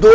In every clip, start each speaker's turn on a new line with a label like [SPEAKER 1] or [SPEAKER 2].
[SPEAKER 1] 2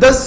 [SPEAKER 1] 10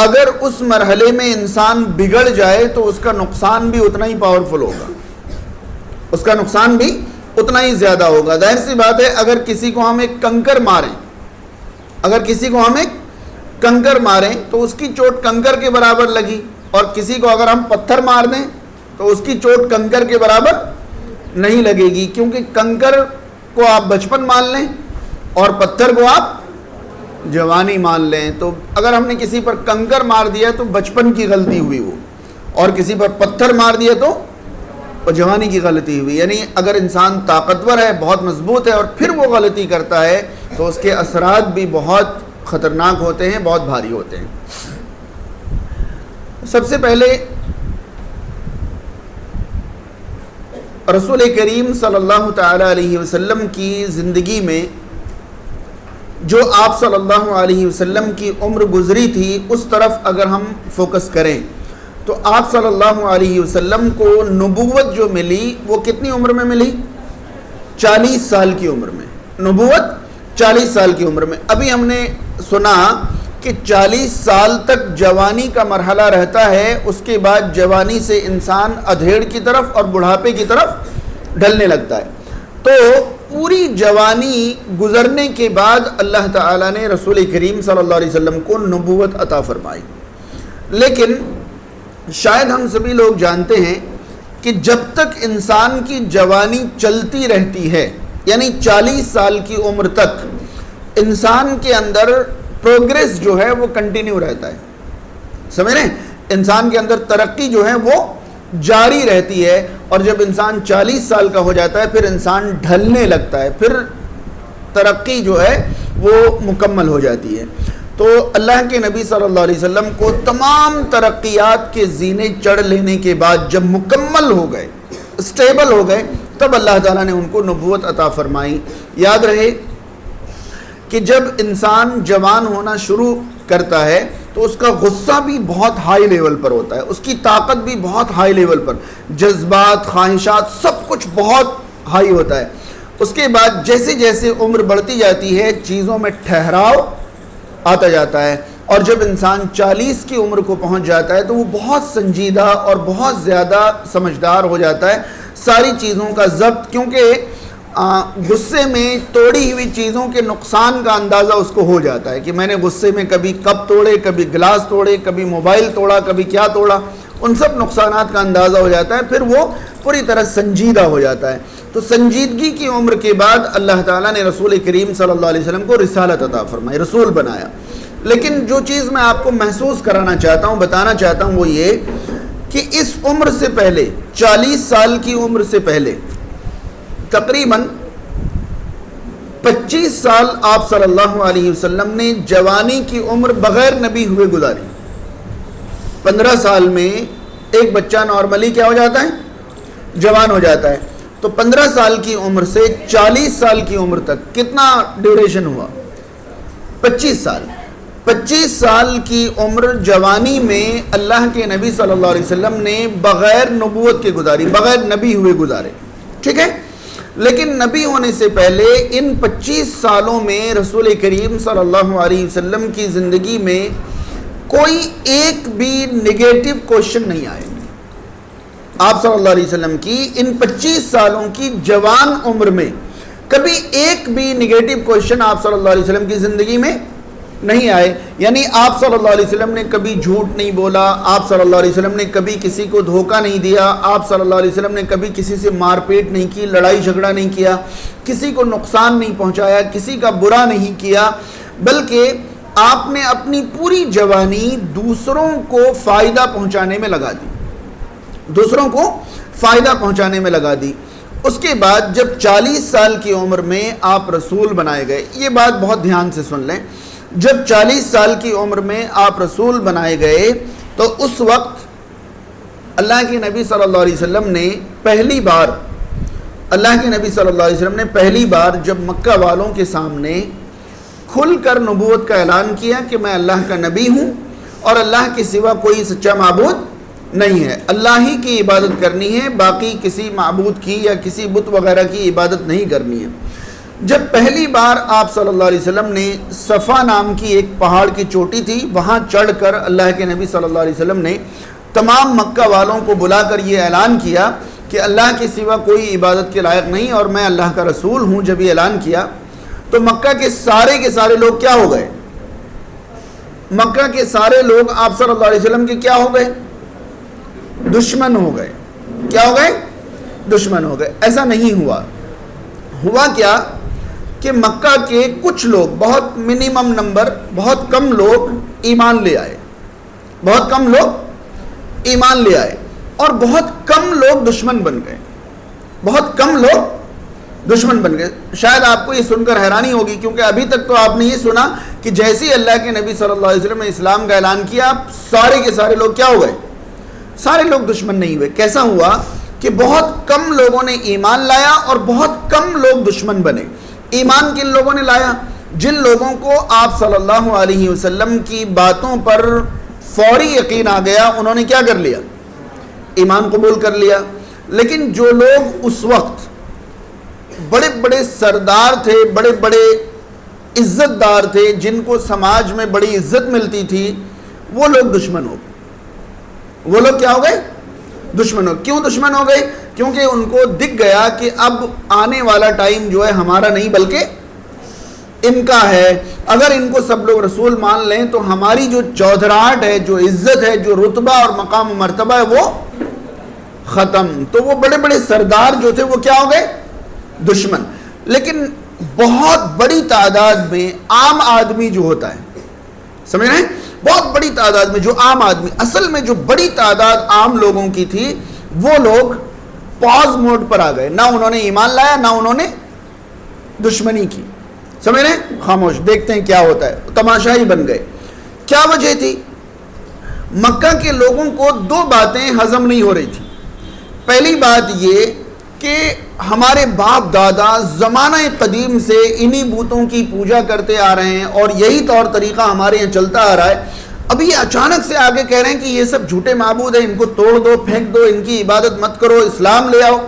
[SPEAKER 1] اگر اس مرحلے میں انسان بگڑ جائے تو اس کا نقصان بھی اتنا ہی پاورفل ہوگا، اس کا نقصان بھی اتنا ہی زیادہ ہوگا۔ ظاہر سی بات ہے، اگر کسی کو ہم ایک کنکر ماریں، اگر کسی کو ہم ایک کنکر ماریں تو اس کی چوٹ کنکر کے برابر لگی، اور کسی کو اگر ہم پتھر مار دیں تو اس کی چوٹ کنکر کے برابر نہیں لگے گی، کیونکہ کنکر کو آپ بچپن مان لیں اور پتھر کو آپ جوانی مان لیں۔ تو اگر ہم نے کسی پر کنکر مار دیا تو بچپن کی غلطی ہوئی وہ، اور کسی پر پتھر مار دیا تو جوانی کی غلطی ہوئی۔ یعنی اگر انسان طاقتور ہے، بہت مضبوط ہے، اور پھر وہ غلطی کرتا ہے تو اس کے اثرات بھی بہت خطرناک ہوتے ہیں، بہت بھاری ہوتے ہیں۔ سب سے پہلے رسول کریم صلی اللہ تعالی علیہ وسلم کی زندگی میں جو آپ صلی اللہ علیہ وسلم کی عمر گزری تھی اس طرف اگر ہم فوکس کریں تو آپ صلی اللہ علیہ وسلم کو نبوت جو ملی وہ کتنی عمر میں ملی؟ 40 سال کی عمر میں۔ نبوت 40 سال کی عمر میں۔ ابھی ہم نے سنا کہ 40 سال تک جوانی کا مرحلہ رہتا ہے، اس کے بعد جوانی سے انسان ادھیڑ کی طرف اور بڑھاپے کی طرف ڈھلنے لگتا ہے۔ تو پوری جوانی گزرنے کے بعد اللہ تعالیٰ نے رسول کریم صلی اللہ علیہ وسلم کو نبوت عطا فرمائی۔ لیکن شاید ہم سبھی لوگ جانتے ہیں کہ جب تک انسان کی جوانی چلتی رہتی ہے، یعنی 40 سال کی عمر تک انسان کے اندر پروگریس جو ہے وہ کنٹینیو رہتا ہے، سمجھ رہے ہیں؟ انسان کے اندر ترقی جو ہے وہ جاری رہتی ہے، اور جب انسان 40 سال کا ہو جاتا ہے پھر انسان ڈھلنے لگتا ہے، پھر ترقی جو ہے وہ مکمل ہو جاتی ہے۔ تو اللہ کے نبی صلی اللہ علیہ وسلم کو تمام ترقیات کے زینے چڑھ لینے کے بعد جب مکمل ہو گئے، اسٹیبل ہو گئے، تب اللہ تعالیٰ نے ان کو نبوت عطا فرمائی۔ یاد رہے کہ جب انسان جوان ہونا شروع کرتا ہے تو اس کا غصہ بھی بہت ہائی لیول پر ہوتا ہے، اس کی طاقت بھی بہت ہائی لیول پر، جذبات، خواہشات، سب کچھ بہت ہائی ہوتا ہے۔ اس کے بعد جیسے جیسے عمر بڑھتی جاتی ہے چیزوں میں ٹھہراؤ آتا جاتا ہے، اور جب انسان 40 کی عمر کو پہنچ جاتا ہے تو وہ بہت سنجیدہ اور بہت زیادہ سمجھدار ہو جاتا ہے، ساری چیزوں کا ضبط، کیونکہ غصے میں توڑی ہوئی چیزوں کے نقصان کا اندازہ اس کو ہو جاتا ہے کہ میں نے غصے میں کبھی کپ توڑے، کبھی گلاس توڑے، کبھی موبائل توڑا، کبھی کیا توڑا، ان سب نقصانات کا اندازہ ہو جاتا ہے، پھر وہ پوری طرح سنجیدہ ہو جاتا ہے۔ تو سنجیدگی کی عمر کے بعد اللہ تعالیٰ نے رسول کریم صلی اللہ علیہ وسلم کو رسالت عطا فرمائی، رسول بنایا۔ لیکن جو چیز میں آپ کو محسوس کرانا چاہتا ہوں، بتانا چاہتا ہوں، وہ یہ کہ اس عمر سے پہلے، 40 سال کی عمر سے پہلے تقریباً 25 سال آپ صلی اللہ علیہ وسلم نے جوانی کی عمر بغیر نبی ہوئے گزاری۔ 15 سال میں ایک بچہ نارملی کیا ہو جاتا ہے؟ جوان ہو جاتا ہے۔ تو 15 سال کی عمر سے 40 سال کی عمر تک کتنا ڈیوریشن ہوا؟ 25 سال۔ 25 سال کی عمر جوانی میں اللہ کے نبی صلی اللہ علیہ وسلم نے بغیر نبوت کے گزاری، بغیر نبی ہوئے گزارے، ٹھیک ہے؟ لیکن نبی ہونے سے پہلے ان 25 سالوں میں رسول کریم صلی اللہ علیہ وسلم کی زندگی میں کوئی ایک بھی نگیٹو کوشچن نہیں آئے۔ آپ صلی اللہ علیہ وسلم کی ان 25 سالوں کی جوان عمر میں کبھی ایک بھی نگیٹو کوشچن آپ صلی اللہ علیہ وسلم کی زندگی میں نہیں آئے۔ یعنی آپ صلی اللہ علیہ وسلم نے کبھی جھوٹ نہیں بولا، آپ صلی اللہ علیہ وسلم نے کبھی کسی کو دھوکہ نہیں دیا، آپ صلی اللہ علیہ وسلم نے کبھی کسی سے مار پیٹ نہیں کی، لڑائی جھگڑا نہیں کیا، کسی کو نقصان نہیں پہنچایا، کسی کا برا نہیں کیا، بلکہ آپ نے اپنی پوری جوانی دوسروں کو فائدہ پہنچانے میں لگا دی، دوسروں کو فائدہ پہنچانے میں لگا دی۔ اس کے بعد جب 40 سال کی عمر میں آپ رسول بنائے گئے، یہ بات بہت دھیان سے سن لیں، جب 40 سال کی عمر میں آپ رسول بنائے گئے تو اس وقت اللہ کے نبی صلی اللہ علیہ وسلم نے پہلی بار پہلی بار جب مکہ والوں کے سامنے کھل کر نبوت کا اعلان کیا کہ میں اللہ کا نبی ہوں اور اللہ کے سوا کوئی سچا معبود نہیں ہے، اللہ ہی کی عبادت کرنی ہے، باقی کسی معبود کی یا کسی بت وغیرہ کی عبادت نہیں کرنی ہے۔ جب پہلی بار آپ صلی اللہ علیہ وسلم نے صفا نام کی ایک پہاڑ کی چوٹی تھی، وہاں چڑھ کر اللہ کے نبی صلی اللہ علیہ وسلم نے تمام مکہ والوں کو بلا کر یہ اعلان کیا کہ اللہ کے سوا کوئی عبادت کے لائق نہیں اور میں اللہ کا رسول ہوں، جب یہ اعلان کیا تو مکہ کے سارے لوگ کیا ہو گئے؟ مکہ کے سارے لوگ آپ صلی اللہ علیہ وسلم کے کیا ہو گئے؟ دشمن ہو گئے۔ کیا ہو گئے؟ دشمن ہو گئے۔ ایسا نہیں ہوا۔ ہوا کیا کہ مکہ کے کچھ لوگ، بہت منیمم نمبر، بہت کم لوگ ایمان لے آئے، بہت کم لوگ ایمان لے آئے اور بہت کم لوگ دشمن بن گئے، بہت کم لوگ دشمن بن گئے۔ شاید آپ کو یہ سن کر حیرانی ہوگی، کیونکہ ابھی تک تو آپ نے یہ سنا کہ جیسے ہی اللہ کے نبی صلی اللہ علیہ وسلم نے اسلام کا اعلان کیا، سارے کے سارے لوگ کیا ہو گئے؟ سارے لوگ دشمن نہیں ہوئے۔ کیسا ہوا کہ بہت کم لوگوں نے ایمان لایا اور بہت کم لوگ دشمن بنے۔ ایمان کن لوگوں نے لایا؟ جن لوگوں کو آپ صلی اللہ علیہ وسلم کی باتوں پر فوری یقین آ گیا، انہوں نے کیا کر لیا؟ ایمان قبول کر لیا۔ لیکن جو لوگ اس وقت بڑے بڑے سردار تھے، بڑے بڑے عزت دار تھے، جن کو سماج میں بڑی عزت ملتی تھی، وہ لوگ دشمن ہو گئے۔ وہ لوگ کیا ہو گئے؟ دشمن ہو۔ کیوں دشمن ہو گئے؟ کیونکہ ان کو دکھ گیا کہ اب آنے والا ٹائم جو ہے ہمارا نہیں بلکہ ان کا ہے۔ اگر ان کو سب لوگ رسول مان لیں تو ہماری جو چودھراہٹ ہے، جو عزت ہے، جو رتبہ اور مقام و مرتبہ ہے، وہ ختم۔ تو وہ بڑے بڑے سردار جو تھے وہ کیا ہو گئے؟ دشمن۔ لیکن بہت بڑی تعداد میں عام آدمی جو ہوتا ہے، سمجھ رہے ہیں، بہت بڑی تعداد میں جو عام آدمی، اصل میں جو بڑی تعداد عام لوگوں کی تھی، وہ لوگ پاز موڈ پر آ گئے۔ نہ انہوں نے ایمان لایا، نہ انہوں نے دشمنی کی۔ سمجھ رہے ہیں؟ خاموش، دیکھتے ہیں کیا ہوتا ہے۔ تماشا ہی بن گئے۔ کیا وجہ تھی؟ مکہ کے لوگوں کو دو باتیں ہضم نہیں ہو رہی تھی۔ پہلی بات یہ کہ ہمارے باپ دادا زمانہ قدیم سے انہی بتوں کی پوجا کرتے آ رہے ہیں اور یہی طور طریقہ ہمارے یہاں چلتا آ رہا ہے۔ ابھی یہ اچانک سے آگے کہہ رہے ہیں کہ یہ سب جھوٹے معبود ہیں، ان کو توڑ دو، پھینک دو، ان کی عبادت مت کرو، اسلام لے آؤ۔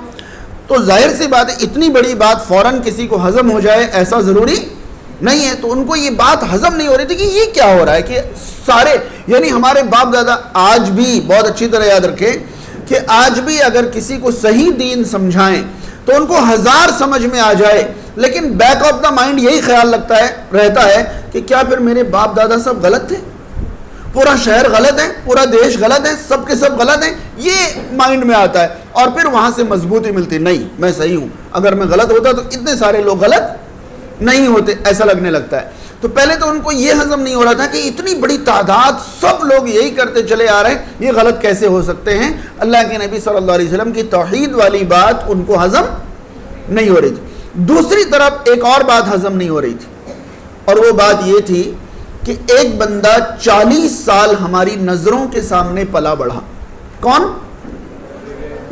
[SPEAKER 1] تو ظاہر سی بات ہے، اتنی بڑی بات فوراً کسی کو ہضم ہو جائے ایسا ضروری نہیں ہے۔ تو ان کو یہ بات ہضم نہیں ہو رہی تھی کہ یہ کیا ہو رہا ہے، کہ سارے، یعنی ہمارے باپ دادا آج بھی، بہت اچھی طرح یاد رکھیں کہ آج بھی اگر کسی کو صحیح دین سمجھائیں تو ان کو ہزار سمجھ میں آ جائے، لیکن بیک آف دا مائنڈ یہی خیال رہتا ہے کہ کیا پھر میرے باپ دادا سب غلط تھے، پورا شہر غلط ہے، پورا دیش غلط ہے، سب کے سب غلط ہیں، یہ مائنڈ میں آتا ہے اور پھر وہاں سے مضبوطی ملتی، نہیں میں صحیح ہوں، اگر میں غلط ہوتا تو اتنے سارے لوگ غلط نہیں ہوتے، ایسا لگنے لگتا ہے۔ تو پہلے تو ان کو یہ ہضم نہیں ہو رہا تھا کہ اتنی بڑی تعداد سب لوگ یہی کرتے چلے آ رہے ہیں، یہ غلط کیسے ہو سکتے ہیں؟ اللہ کے نبی صلی اللہ علیہ وسلم کی توحید والی بات ان کو ہضم نہیں ہو رہی تھی۔ دوسری طرف ایک اور بات ہضم نہیں ہو رہی تھی، اور وہ بات یہ تھی کہ ایک بندہ 40 سال ہماری نظروں کے سامنے پلا بڑھا۔ کون؟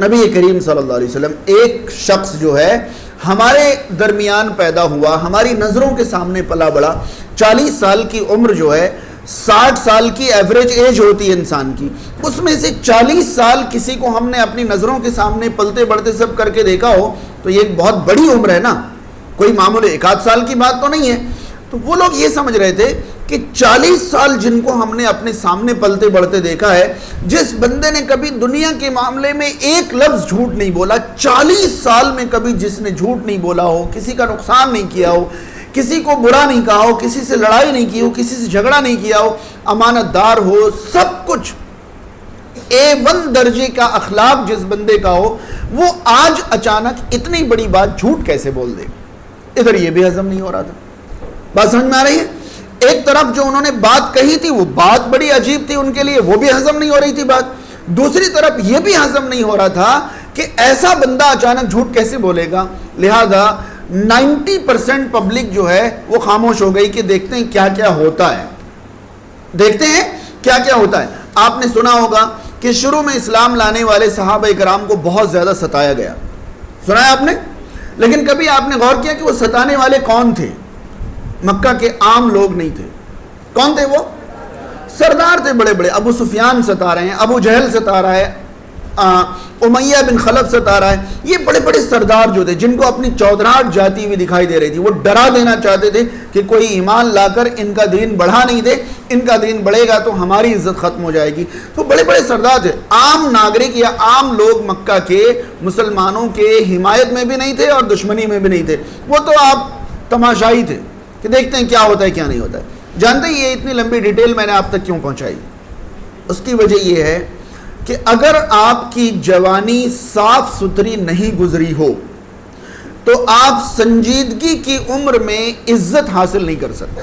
[SPEAKER 1] نبی کریم صلی اللہ علیہ وسلم۔ ایک شخص جو ہے ہمارے درمیان پیدا ہوا، ہماری نظروں کے سامنے پلا بڑھا۔ 40 سال کی عمر جو ہے 60 سال کی ایوریج ایج ہوتی ہے انسان کی، اس میں سے 40 سال کسی کو ہم نے اپنی نظروں کے سامنے پلتے بڑھتے سب کر کے دیکھا ہو تو یہ ایک بہت بڑی عمر ہے نا، کوئی معمولی 1 سال کی بات تو نہیں ہے۔ تو وہ لوگ یہ سمجھ رہے تھے کہ 40 سال جن کو ہم نے اپنے سامنے پلتے بڑھتے دیکھا ہے، جس بندے نے کبھی دنیا کے معاملے میں ایک لفظ جھوٹ نہیں بولا، 40 سال میں کبھی جس نے جھوٹ نہیں بولا ہو، کسی کا نقصان نہیں کیا ہو، کسی کو برا نہیں کہا ہو، کسی سے لڑائی نہیں کی ہو، کسی سے جھگڑا نہیں کیا ہو، امانت دار ہو، سب کچھ A1 درجے کا اخلاق جس بندے کا ہو، وہ آج اچانک اتنی بڑی بات جھوٹ کیسے بول دے؟ ادھر یہ بھی ہضم نہیں ہو رہا تھا۔ بات سمجھ میں آ رہی ہے؟ ایک طرف جو انہوں نے بات کہی تھی وہ بات بڑی عجیب تھی ان کے لیے، وہ بھی ہضم نہیں ہو رہی تھی بات۔ دوسری طرف یہ بھی ہضم نہیں ہو رہا تھا کہ ایسا بندہ اچانک جھوٹ کیسے بولے گا۔ لہذا 90% پبلک جو ہے وہ خاموش ہو گئی کہ دیکھتے ہیں کیا کیا ہوتا ہے، دیکھتے ہیں کیا کیا ہوتا ہے۔ آپ نے سنا ہوگا کہ شروع میں اسلام لانے والے صحابہ کرام کو بہت زیادہ ستایا گیا، سنا ہے آپ نے؟ لیکن کبھی آپ نے غور کیا کہ وہ ستانے والے کون تھے؟ مکہ کے عام لوگ نہیں تھے۔ کون تھے وہ؟ سردار تھے بڑے بڑے۔ ابو سفیان ستا رہے ہیں، ابو جہل ستا رہا ہے، امیہ بن خلف سے تارا ہے، یہ بڑے بڑے سردار جو تھے جن کو اپنی چودراہٹ جاتی ہوئی دکھائی دے رہی تھی، وہ ڈرا دینا چاہتے تھے کہ کوئی ایمان لا کر ان کا دین بڑھا نہیں دے، ان کا دین بڑھے گا تو ہماری عزت ختم ہو جائے گی. تو بڑے بڑے سردار تھے. عام ناگرک یا عام لوگ مکہ کے مسلمانوں کے حمایت میں بھی نہیں تھے اور دشمنی میں بھی نہیں تھے، وہ تو آپ تماشائی تھے کہ دیکھتے ہیں کیا ہوتا ہے کیا نہیں ہوتا ہے. جانتے ہی یہ اتنی لمبی ڈیٹیل میں نے آپ تک کیوں پہنچائی؟ اس کی وجہ یہ ہے کہ اگر آپ کی جوانی صاف ستھری نہیں گزری ہو تو آپ سنجیدگی کی عمر میں عزت حاصل نہیں کر سکتے.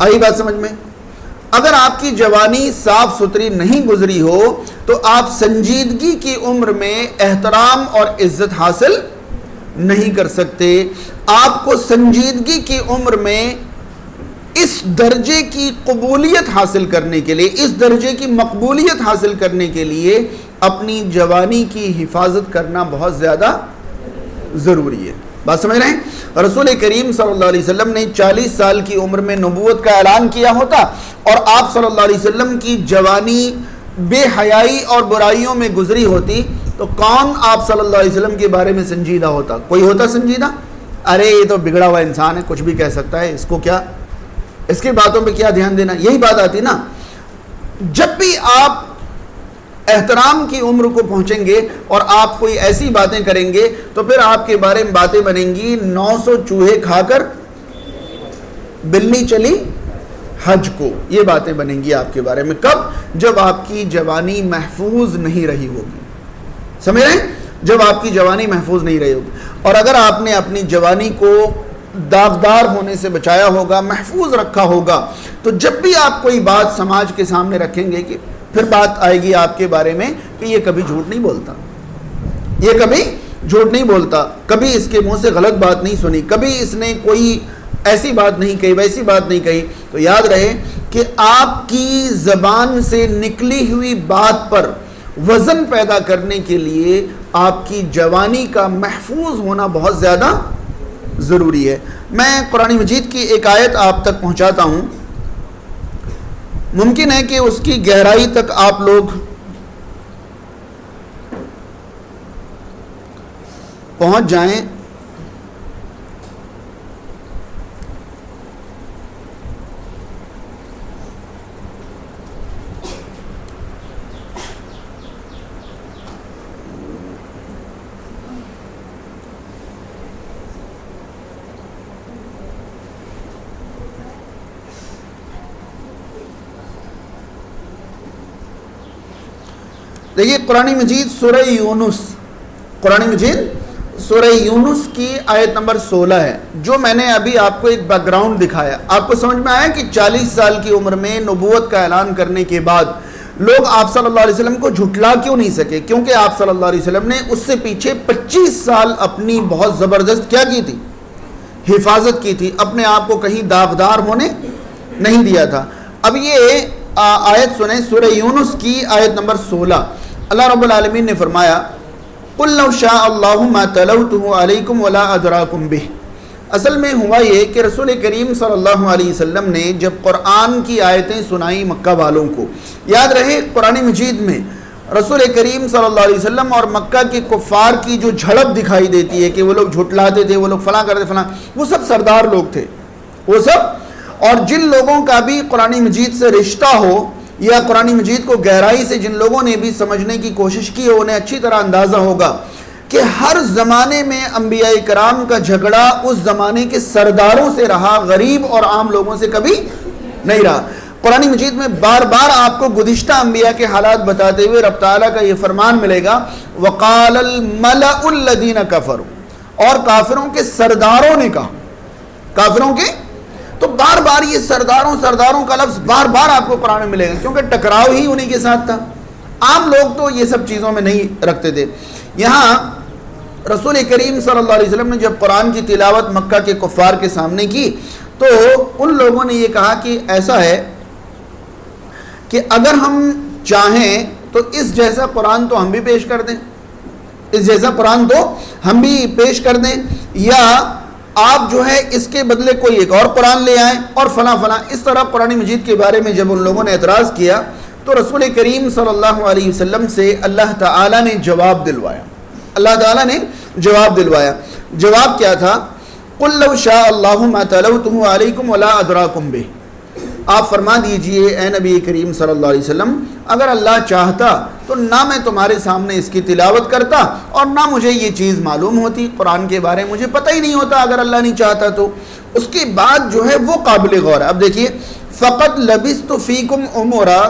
[SPEAKER 1] آئی بات سمجھ میں؟ اگر آپ کی جوانی صاف ستھری نہیں گزری ہو تو آپ سنجیدگی کی عمر میں احترام اور عزت حاصل نہیں کر سکتے. آپ کو سنجیدگی کی عمر میں اس درجے کی قبولیت حاصل کرنے کے لیے، اس درجے کی مقبولیت حاصل کرنے کے لیے اپنی جوانی کی حفاظت کرنا بہت زیادہ ضروری ہے. بات سمجھ رہے ہیں؟ رسول کریم صلی اللہ علیہ وسلم نے 40 سال کی عمر میں نبوت کا اعلان کیا ہوتا اور آپ صلی اللہ علیہ وسلم کی جوانی بے حیائی اور برائیوں میں گزری ہوتی تو کون آپ صلی اللہ علیہ وسلم کے بارے میں سنجیدہ ہوتا؟ کوئی ہوتا سنجیدہ؟ ارے یہ تو بگڑا ہوا انسان ہے، کچھ بھی کہہ سکتا ہے، اس کو کیا، اس کی باتوں پہ کیا دھیان دینا. یہی بات آتی نا. جب بھی آپ احترام کی عمر کو پہنچیں گے اور آپ کوئی ایسی باتیں کریں گے تو پھر آپ کے بارے میں باتیں بنیں گی 900 چوہے کھا کر بلی چلی حج کو. یہ باتیں بنیں گی آپ کے بارے میں. کب؟ جب آپ کی جوانی محفوظ نہیں رہی ہوگی. سمجھ رہے ہیں؟ جب آپ کی جوانی محفوظ نہیں رہی ہوگی. اور اگر آپ نے اپنی جوانی کو داغدار ہونے سے بچایا ہوگا، محفوظ رکھا ہوگا، تو جب بھی آپ کوئی بات سماج کے سامنے رکھیں گے کہ پھر بات آئے گی آپ کے بارے میں کہ یہ کبھی جھوٹ نہیں بولتا، یہ کبھی جھوٹ نہیں بولتا، کبھی اس کے منہ سے غلط بات نہیں سنی، کبھی اس نے کوئی ایسی بات نہیں کہی، ویسی بات نہیں کہی. تو یاد رہے کہ آپ کی زبان سے نکلی ہوئی بات پر وزن پیدا کرنے کے لیے آپ کی جوانی کا محفوظ ہونا بہت زیادہ ضروری ہے. میں قرآن مجید کی ایک آیت آپ تک پہنچاتا ہوں. ممکن ہے کہ اس کی گہرائی تک آپ لوگ پہنچ جائیں. دیکھیے قرآن مجید سورہ یونس، قرآن مجید سورہ یونس کی آیت نمبر 16 ہے. جو میں نے ابھی آپ کو ایک بیک گراؤنڈ دکھایا، آپ کو سمجھ میں آیا کہ 40 سال کی عمر میں نبوت کا اعلان کرنے کے بعد لوگ آپ صلی اللہ علیہ وسلم کو جھٹلا کیوں نہیں سکے؟ کیونکہ آپ صلی اللہ علیہ وسلم نے اس سے پیچھے 25 سال اپنی بہت زبردست کیا کی تھی؟ حفاظت کی تھی، اپنے آپ کو کہیں داغدار ہونے نہیں دیا تھا. اب یہ آیت سنیں، سورہ یونس کی آیت نمبر 16. اللہ رب العالمین نے فرمایا قُلْ لَوْ شَاءَ اللَّهُ مَا تَلَوْتُهُ عَلَيْكُمْ وَلَا أَدْرَاكُمْ بِهِ. اصل میں ہوا یہ کہ رسول کریم صلی اللہ علیہ وسلم نے جب قرآن کی آیتیں سنائی مکہ والوں کو، یاد رہے قرآن مجید میں رسول کریم صلی اللہ علیہ وسلم اور مکہ کے کفار کی جو جھڑپ دکھائی دیتی ہے کہ وہ لوگ جھٹلاتے تھے، وہ لوگ فلاں کرتے فلاں، وہ سب سردار لوگ تھے، وہ سب. اور جن لوگوں کا بھی قرآن مجید سے رشتہ ہو یا قرآن مجید کو گہرائی سے جن لوگوں نے بھی سمجھنے کی کوشش کی ہے، انہیں اچھی طرح اندازہ ہوگا کہ ہر زمانے میں انبیاء کرام کا جھگڑا اس زمانے کے سرداروں سے رہا، غریب اور عام لوگوں سے کبھی نہیں رہا. قرآن مجید میں بار بار آپ کو گزشتہ انبیاء کے حالات بتاتے ہوئے رب تعالیٰ کا یہ فرمان ملے گا وَقَالَ الْمَلَأُ الَّذِينَ كَفَرُوا، اور کافروں کے سرداروں نے کہا، کافروں کے. تو بار بار یہ سرداروں کا لفظ بار بار آپ کو قرآن میں ملے گا کیونکہ ٹکراؤ ہی انہی کے ساتھ تھا. عام لوگ تو یہ سب چیزوں میں نہیں رکھتے تھے. یہاں رسول کریم صلی اللہ علیہ وسلم نے جب قرآن کی تلاوت مکہ کے کفار کے سامنے کی تو ان لوگوں نے یہ کہا کہ ایسا ہے کہ اگر ہم چاہیں تو اس جیسا قرآن تو ہم بھی پیش کر دیں، اس جیسا قرآن تو ہم بھی پیش کر دیں، یا آپ جو ہے اس کے بدلے کوئی ایک اور قرآن لے آئیں اور فلاں فلاں. اس طرح قرآن مجید کے بارے میں جب ان لوگوں نے اعتراض کیا تو رسول کریم صلی اللہ علیہ وسلم سے اللہ تعالیٰ نے جواب دلوایا. اللہ تعالیٰ نے جواب دلوایا. جواب کیا تھا؟ قُلْ لَوْ شَاءَ اللَّهُ مَا تَلَوْتُهُ عَلَيْكُمْ وَلَا أَدْرَاكُمْ بِهِ. آپ فرما دیجئے اے نبی کریم صلی اللہ علیہ وسلم، اگر اللہ چاہتا تو نہ میں تمہارے سامنے اس کی تلاوت کرتا اور نہ مجھے یہ چیز معلوم ہوتی. قرآن کے بارے میں مجھے پتہ ہی نہیں ہوتا اگر اللہ نہیں چاہتا تو. اس کے بعد جو ہے وہ قابل غور ہے. اب دیکھیے، فقط لبثت فیکم عمرا،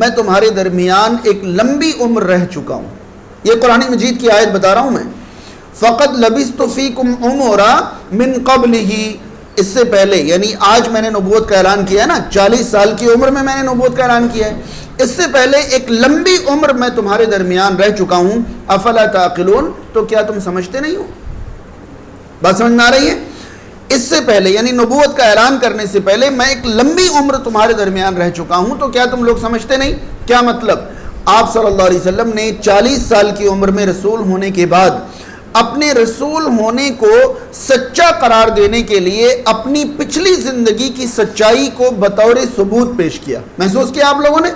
[SPEAKER 1] میں تمہارے درمیان ایک لمبی عمر رہ چکا ہوں. یہ قرآن مجید کی آیت بتا رہا ہوں میں. فقط لبثت فیکم عمرا من قبلہ، اس سے پہلے، یعنی آج میں نے نبوت کا اعلان کیا ہے نا، 40 سال کی عمر میں نے نبوت کا اعلان کیا ہے. اس سے پہلے ایک لمبی عمر میں تمہارے درمیان رہ چکا ہوں. افلا تعقلون، تو کیا تم سمجھتے نہیں ہو؟ بات سمجھ میں آ رہی ہے؟ اس سے پہلے یعنی نبوت کا اعلان کرنے سے پہلے میں ایک لمبی عمر تمہارے درمیان رہ چکا ہوں، تو کیا تم لوگ سمجھتے نہیں؟ کیا مطلب؟ آپ صلی اللہ علیہ وسلم نے 40 سال کی عمر میں رسول ہونے کے بعد اپنے رسول ہونے کو سچا قرار دینے کے لیے اپنی پچھلی زندگی کی سچائی کو بطور ثبوت پیش کیا. محسوس کیا آپ لوگوں نے؟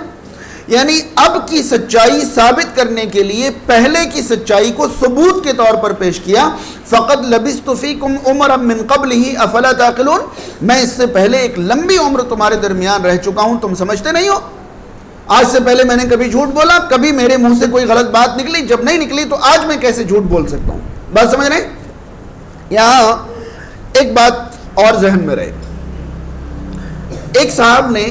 [SPEAKER 1] یعنی اب کی سچائی ثابت کرنے کے لیے پہلے کی سچائی کو ثبوت کے طور پر پیش کیا. فقط لبثت فیکم عمرا من قبلہ افلا تعقلون، میں اس سے پہلے ایک لمبی عمر تمہارے درمیان رہ چکا ہوں، تم سمجھتے نہیں ہو؟ آج سے پہلے میں نے کبھی جھوٹ بولا؟ کبھی میرے منہ سے کوئی غلط بات نکلی؟ جب نہیں نکلی تو آج میں کیسے جھوٹ بول سکتا ہوں؟ بات سمجھ رہے ہیں؟ یہاں ایک بات اور ذہن میں رہے. ایک صاحب نے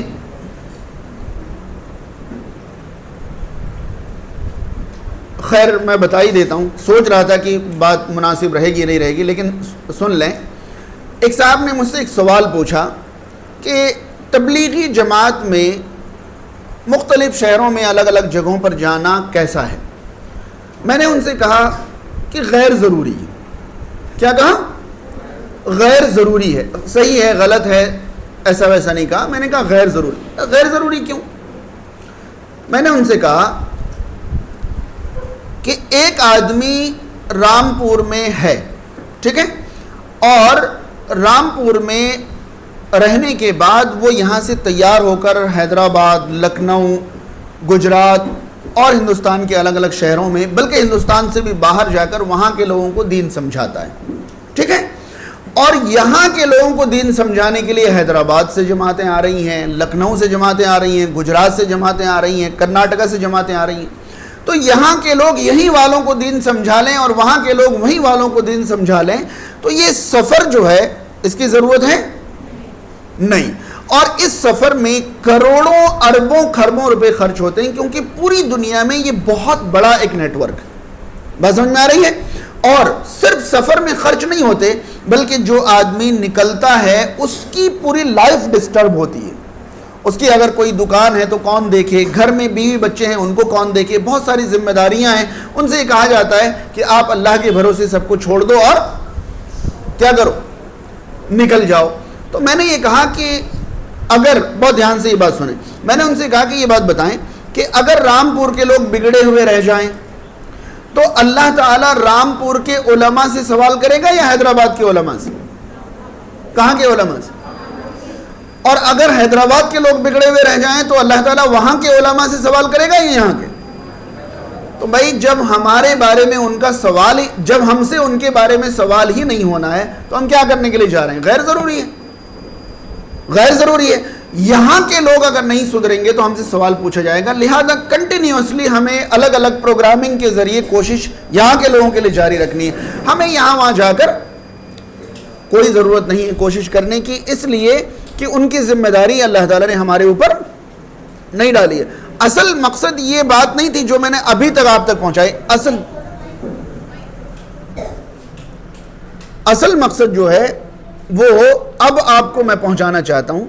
[SPEAKER 1] خیر میں بتا ہی دیتا ہوں، سوچ رہا تھا کہ بات مناسب رہے گی نہیں رہے گی، لیکن سن لیں. ایک صاحب نے مجھ سے ایک سوال پوچھا کہ تبلیغی جماعت میں مختلف شہروں میں الگ الگ جگہوں پر جانا کیسا ہے؟ میں نے ان سے کہا کہ غیر ضروری ہے. کیا کہا؟ غیر ضروری ہے. صحیح ہے، غلط ہے، ایسا ویسا نہیں کہا. میں نے کہا غیر ضروری. غیر ضروری کیوں؟ میں نے ان سے کہا کہ ایک آدمی رامپور میں ہے، ٹھیک ہے، اور رامپور میں رہنے کے بعد وہ یہاں سے تیار ہو کر حیدرآباد، لکھنؤ، گجرات اور ہندوستان کے الگ الگ شہروں میں، بلکہ ہندوستان سے بھی باہر جا کر وہاں کے لوگوں کو دین سمجھاتا ہے، ٹھیک ہے. اور یہاں کے لوگوں کو دین سمجھانے کے لیے حیدرآباد سے جماعتیں آ رہی ہیں، لکھنؤ سے جماعتیں آ رہی ہیں، گجرات سے جماعتیں آ رہی ہیں، کرناٹکا سے جماعتیں آ رہی ہیں. تو یہاں کے لوگ یہی والوں کو دین سمجھا لیں اور وہاں کے لوگ وہی والوں کو دین سمجھا لیں، تو یہ سفر جو ہے اس کی ضرورت ہے نہیں. اور اس سفر میں کروڑوں اربوں خربوں روپے خرچ ہوتے ہیں، کیونکہ پوری دنیا میں یہ بہت بڑا ایک نیٹ ورک. بات سمجھ میں آ رہی ہے؟ اور صرف سفر میں خرچ نہیں ہوتے، بلکہ جو آدمی نکلتا ہے اس کی پوری لائف ڈسٹرب ہوتی ہے. اس کی اگر کوئی دکان ہے تو کون دیکھے، گھر میں بیوی بچے ہیں ان کو کون دیکھے، بہت ساری ذمہ داریاں ہیں. ان سے یہ کہا جاتا ہے کہ آپ اللہ کے بھروسے سب کو چھوڑ دو اور کیا کرو، نکل جاؤ. تو میں نے یہ کہا کہ اگر، بہت دھیان سے یہ بات سنیں، میں نے ان سے کہا کہ یہ بات بتائیں کہ اگر رامپور کے لوگ بگڑے ہوئے رہ جائیں تو اللہ تعالیٰ رامپور کے علماء سے سوال کرے گا یا حیدرآباد کے علماء سے؟ کہاں کے علماء سے؟ اور اگر حیدرآباد کے لوگ بگڑے ہوئے رہ جائیں تو اللہ تعالیٰ وہاں کے علماء سے سوال کرے گا یا یہاں کے؟ تو بھائی جب ہمارے بارے میں ان کا سوال ہی، جب ہم سے ان کے بارے میں سوال ہی نہیں ہونا ہے تو ہم کیا کرنے کے لیے جا رہے ہیں؟ غیر ضروری ہے، غیر ضروری ہے. یہاں کے لوگ اگر نہیں سدھریں گے تو ہم سے سوال پوچھا جائے گا. لہذا کنٹینیوسلی ہمیں الگ الگ پروگرامنگ کے ذریعے کوشش یہاں کے لوگوں کے لیے جاری رکھنی ہے. ہمیں یہاں وہاں جا کر کوئی ضرورت نہیں ہے کوشش کرنے کی، اس لیے کہ ان کی ذمہ داری اللہ تعالیٰ نے ہمارے اوپر نہیں ڈالی ہے. اصل مقصد یہ بات نہیں تھی جو میں نے ابھی تک آپ تک پہنچائی. اصل مقصد جو ہے وہ اب آپ کو میں پہنچانا چاہتا ہوں.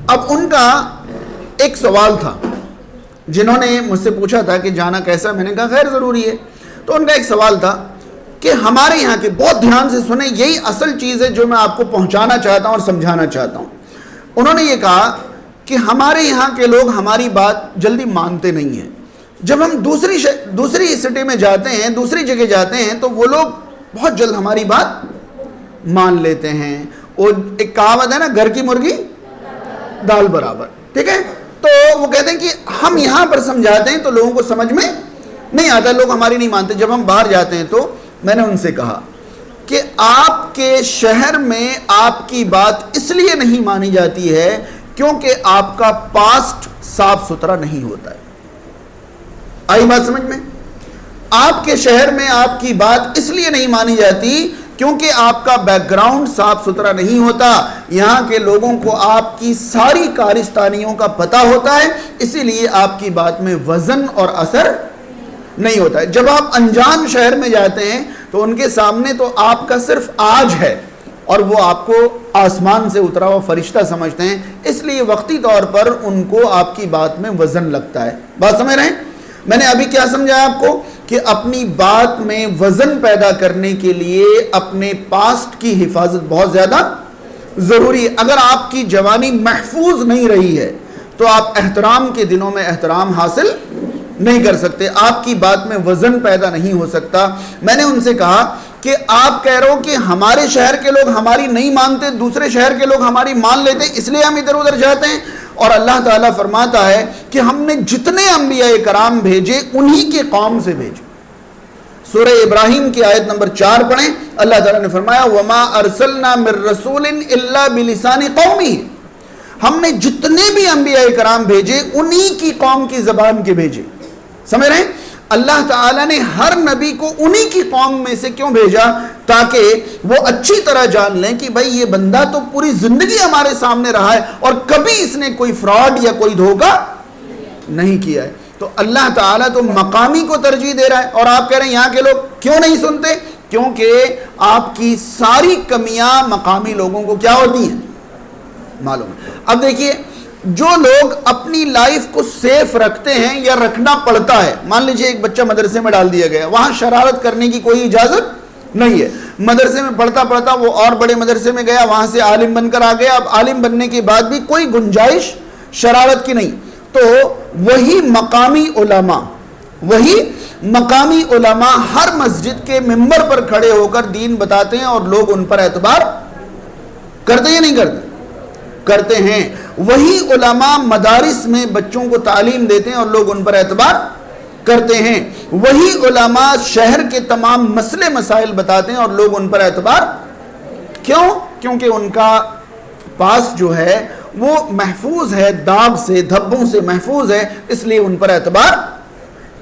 [SPEAKER 1] اب ان کا ایک سوال تھا، جنہوں نے مجھ سے پوچھا تھا کہ جانا کیسا، میں نے کہا غیر ضروری ہے. تو ان کا ایک سوال تھا کہ ہمارے یہاں کے، بہت دھیان سے سنیں، یہی اصل چیز ہے جو میں آپ کو پہنچانا چاہتا ہوں اور سمجھانا چاہتا ہوں. انہوں نے یہ کہا کہ ہمارے یہاں کے لوگ ہماری بات جلدی مانتے نہیں ہیں. جب ہم دوسری سٹی میں جاتے ہیں، دوسری جگہ جاتے ہیں، تو وہ لوگ بہت جلد ہماری بات مان لیتے ہیں. وہ ایک کہاوت ہے نا، گھر کی مرغی دال برابر، ٹھیک ہے. تو وہ کہتے ہیں کہ ہم یہاں پر سمجھاتے ہیں تو لوگوں کو سمجھ میں نہیں آتا، لوگ ہماری نہیں مانتے. جب ہم باہر جاتے ہیں تو میں نے ان سے کہا کہ آپ کے شہر میں آپ کی بات اس لیے نہیں مانی جاتی ہے کیونکہ آپ کا پاسٹ صاف ستھرا نہیں ہوتا ہے. آئی بات سمجھ میں؟ آپ کے شہر میں آپ کی بات اس لیے نہیں مانی جاتی کیونکہ آپ کا بیک گراؤنڈ صاف ستھرا نہیں ہوتا. یہاں کے لوگوں کو آپ کی ساری کارستانیوں کا پتہ ہوتا ہے، اسی لیے آپ کی بات میں وزن اور اثر نہیں ہوتا ہے. جب آپ انجان شہر میں جاتے ہیں تو ان کے سامنے تو آپ کا صرف آج ہے اور وہ آپ کو آسمان سے اترا ہوا فرشتہ سمجھتے ہیں، اس لیے وقتی طور پر ان کو آپ کی بات میں وزن لگتا ہے. بات سمجھ رہے ہیں؟ میں نے ابھی کیا سمجھایا آپ کو کہ اپنی بات میں وزن پیدا کرنے کے لیے اپنے پاسٹ کی حفاظت بہت زیادہ ضروری ہے. اگر آپ کی جوانی محفوظ نہیں رہی ہے تو آپ احترام کے دنوں میں احترام حاصل نہیں کر سکتے، آپ کی بات میں وزن پیدا نہیں ہو سکتا. میں نے ان سے کہا کہ آپ کہہ رہے ہو کہ ہمارے شہر کے لوگ ہماری نہیں مانتے، دوسرے شہر کے لوگ ہماری مان لیتے، اس لیے ہم ادھر ادھر جاتے ہیں. اور اللہ تعالیٰ فرماتا ہے کہ ہم نے جتنے انبیاء کرام بھیجے انہی کے قوم سے بھیجے. سورہ ابراہیم کی آیت نمبر 4 پڑھیں. اللہ تعالیٰ نے فرمایا وَمَا أَرْسَلْنَا مِن رَّسُولٍ إِلَّا بِلِسَانِ قَوْمِهِ، ہم نے جتنے بھی انبیاء کرام بھیجے انہی کی قوم کی زبان کے بھیجے. سمجھ رہے ہیں؟ اللہ تعالیٰ نے ہر نبی کو انہی کی قوم میں سے کیوں بھیجا؟ تاکہ وہ اچھی طرح جان لیں کہ بھائی یہ بندہ تو پوری زندگی ہمارے سامنے رہا ہے اور کبھی اس نے کوئی فراڈ یا کوئی دھوکہ نہیں کیا ہے. تو اللہ تعالیٰ تو مقامی کو ترجیح دے رہا ہے، اور آپ کہہ رہے ہیں یہاں کے لوگ کیوں نہیں سنتے؟ کیونکہ آپ کی ساری کمیاں مقامی لوگوں کو کیا ہوتی ہیں؟ معلوم ہے. اب دیکھیے، جو لوگ اپنی لائف کو سیف رکھتے ہیں یا رکھنا پڑتا ہے، مان لیجئے ایک بچہ مدرسے میں ڈال دیا گیا، وہاں شرارت کرنے کی کوئی اجازت نہیں ہے. مدرسے میں پڑھتا پڑھتا وہ اور بڑے مدرسے میں گیا، وہاں سے عالم بن کر آ گیا. اب عالم بننے کے بعد بھی کوئی گنجائش شرارت کی نہیں. تو وہی مقامی علماء ہر مسجد کے ممبر پر کھڑے ہو کر دین بتاتے ہیں اور لوگ ان پر اعتبار کرتے ہیں یا نہیں کرتے؟ کرتے ہیں. وہی علماء مدارس میں بچوں کو تعلیم دیتے ہیں اور لوگ ان پر اعتبار کرتے ہیں. وہی علماء شہر کے تمام مسئلے مسائل بتاتے ہیں اور لوگ ان پر اعتبار کیوں؟ کیونکہ ان کا پاس جو ہے وہ محفوظ ہے، داغ سے دھبوں سے محفوظ ہے، اس لیے ان پر اعتبار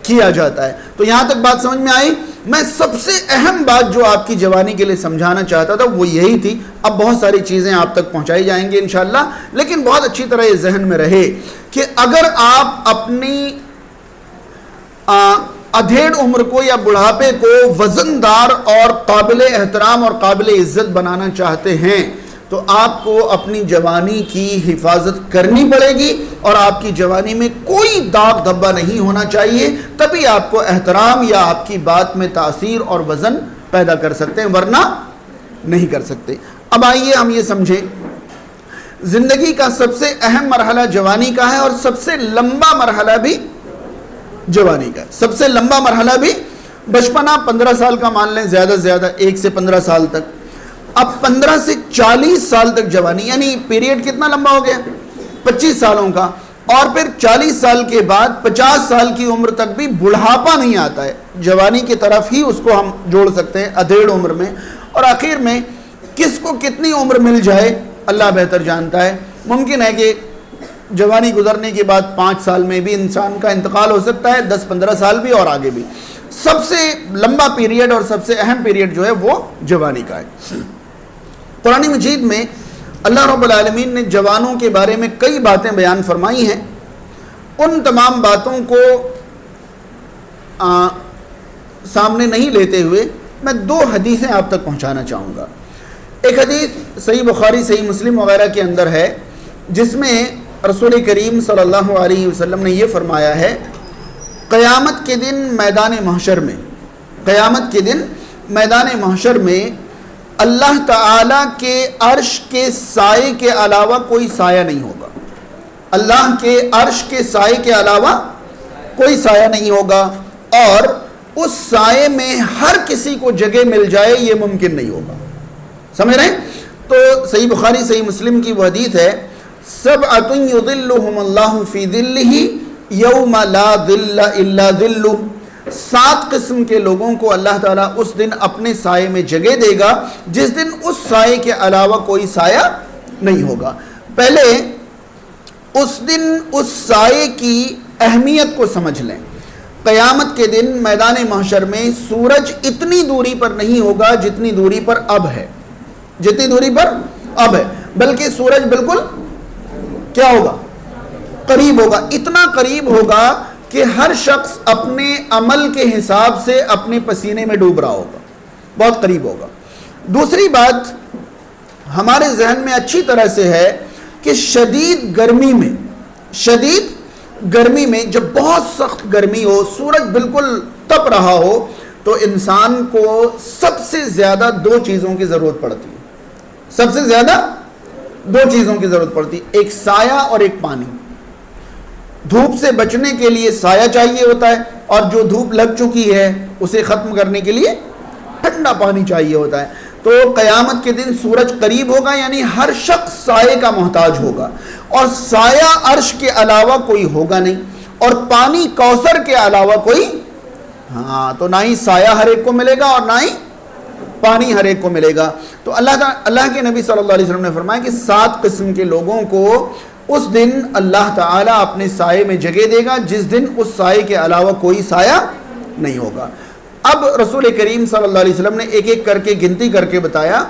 [SPEAKER 1] کیا جاتا ہے. تو یہاں تک بات سمجھ میں آئی؟ میں سب سے اہم بات جو آپ کی جوانی کے لیے سمجھانا چاہتا تھا وہ یہی تھی. اب بہت ساری چیزیں آپ تک پہنچائی جائیں گی انشاءاللہ، لیکن بہت اچھی طرح یہ ذہن میں رہے کہ اگر آپ اپنی ادھیڑ عمر کو یا بڑھاپے کو وزندار اور قابل احترام اور قابل عزت بنانا چاہتے ہیں تو آپ کو اپنی جوانی کی حفاظت کرنی پڑے گی، اور آپ کی جوانی میں کوئی داغ دھبا نہیں ہونا چاہیے. تبھی آپ کو احترام یا آپ کی بات میں تاثیر اور وزن پیدا کر سکتے ہیں، ورنہ نہیں کر سکتے. اب آئیے ہم یہ سمجھیں زندگی کا سب سے اہم مرحلہ جوانی کا ہے اور سب سے لمبا مرحلہ بھی جوانی کا ہے. سب سے لمبا مرحلہ بھی بچپنا 15 سال کا مان لیں، زیادہ سے زیادہ 1 سے 15 سال تک. اب 15 سے 40 سال تک جوانی، یعنی پیریڈ کتنا لمبا ہو گیا؟ 25 سالوں کا. اور پھر 40 سال کے بعد 50 سال کی عمر تک بھی بڑھاپا نہیں آتا ہے، جوانی کی طرف ہی اس کو ہم جوڑ سکتے ہیں ادھیڑ عمر میں. اور آخر میں کس کو کتنی عمر مل جائے اللہ بہتر جانتا ہے. ممکن ہے کہ جوانی گزرنے کے بعد 5 سال میں بھی انسان کا انتقال ہو سکتا ہے، 10-15 سال بھی اور آگے بھی. سب سے لمبا پیریڈ اور سب سے اہم پیریڈ جو ہے وہ جوانی کا ہے. قرآن مجید میں اللہ رب العالمین نے جوانوں کے بارے میں کئی باتیں بیان فرمائی ہیں. ان تمام باتوں کو سامنے نہیں لیتے ہوئے میں 2 حدیثیں آپ تک پہنچانا چاہوں گا. ایک حدیث صحیح بخاری، صحیح مسلم وغیرہ کے اندر ہے، جس میں رسول کریم صلی اللہ علیہ وسلم نے یہ فرمایا ہے قیامت کے دن میدان محشر میں اللہ تعالیٰ کے عرش کے سائے کے علاوہ کوئی سایہ نہیں ہوگا. اللہ کے عرش کے سائے کے علاوہ کوئی سایہ نہیں ہوگا، اور اس سائے میں ہر کسی کو جگہ مل جائے یہ ممکن نہیں ہوگا. سمجھ رہے ہیں؟ تو صحیح بخاری صحیح مسلم کی وہ حدیث ہے، سبعۃ یظلھم اللہ فی ظلہ یوم لا ظل الا ظلہ. 7 قسم کے لوگوں کو اللہ تعالیٰ اس دن اپنے سائے میں جگہ دے گا جس دن اس سائے کے علاوہ کوئی سایہ نہیں ہوگا. پہلے اس دن اس سائے کی اہمیت کو سمجھ لیں. قیامت کے دن میدان محشر میں سورج اتنی دوری پر نہیں ہوگا جتنی دوری پر اب ہے، جتنی دوری پر اب ہے، بلکہ سورج بالکل کیا ہوگا؟ قریب ہوگا. اتنا قریب ہوگا کہ ہر شخص اپنے عمل کے حساب سے اپنے پسینے میں ڈوب رہا ہوگا، بہت قریب ہوگا. دوسری بات ہمارے ذہن میں اچھی طرح سے ہے کہ شدید گرمی میں جب بہت سخت گرمی ہو، سورج بالکل تپ رہا ہو، تو انسان کو سب سے زیادہ 2 چیزوں کی ضرورت پڑتی ہے. سب سے زیادہ 2 چیزوں کی ضرورت پڑتی ہے، ایک سایہ اور ایک پانی. دھوپ سے بچنے کے لیے سایہ چاہیے ہوتا ہے، اور جو دھوپ لگ چکی ہے اسے ختم کرنے کے لیے ٹھنڈا پانی چاہیے ہوتا ہے. تو قیامت کے دن سورج قریب ہوگا، یعنی ہر شخص سائے کا محتاج ہوگا، اور سایہ عرش کے علاوہ کوئی ہوگا نہیں، اور پانی کوثر کے علاوہ کوئی، تو نہ ہی سایہ ہر ایک کو ملے گا اور نہ ہی پانی ہر ایک کو ملے گا. تو اللہ کے نبی صلی اللہ علیہ وسلم نے فرمایا کہ 7 قسم کے لوگوں کو اس دن اللہ تعالیٰ اپنے سائے میں جگہ دے گا جس دن اس سائے کے علاوہ کوئی سایہ نہیں ہوگا. اب رسول کریم صلی اللہ علیہ وسلم نے ایک ایک کر کے گنتی کر کے بتایا.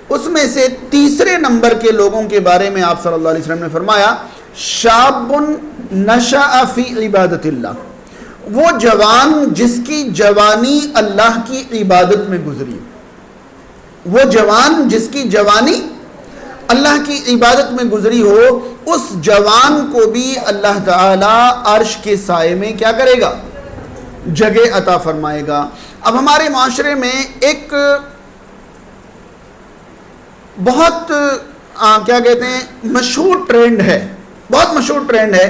[SPEAKER 1] اس میں سے تیسرے نمبر کے لوگوں کے بارے میں آپ صلی اللہ علیہ وسلم نے فرمایا، شاب نشأ فی عبادت اللہ. وہ جوان جس کی جوانی اللہ کی عبادت میں گزری، وہ جوان جس کی جوانی اللہ کی عبادت میں گزری ہو، اس جوان کو بھی اللہ تعالی عرش کے سائے میں کیا کرے گا؟ جگہ عطا فرمائے گا. اب ہمارے معاشرے میں ایک بہت کیا کہتے ہیں مشہور ٹرینڈ ہے، بہت مشہور ٹرینڈ ہے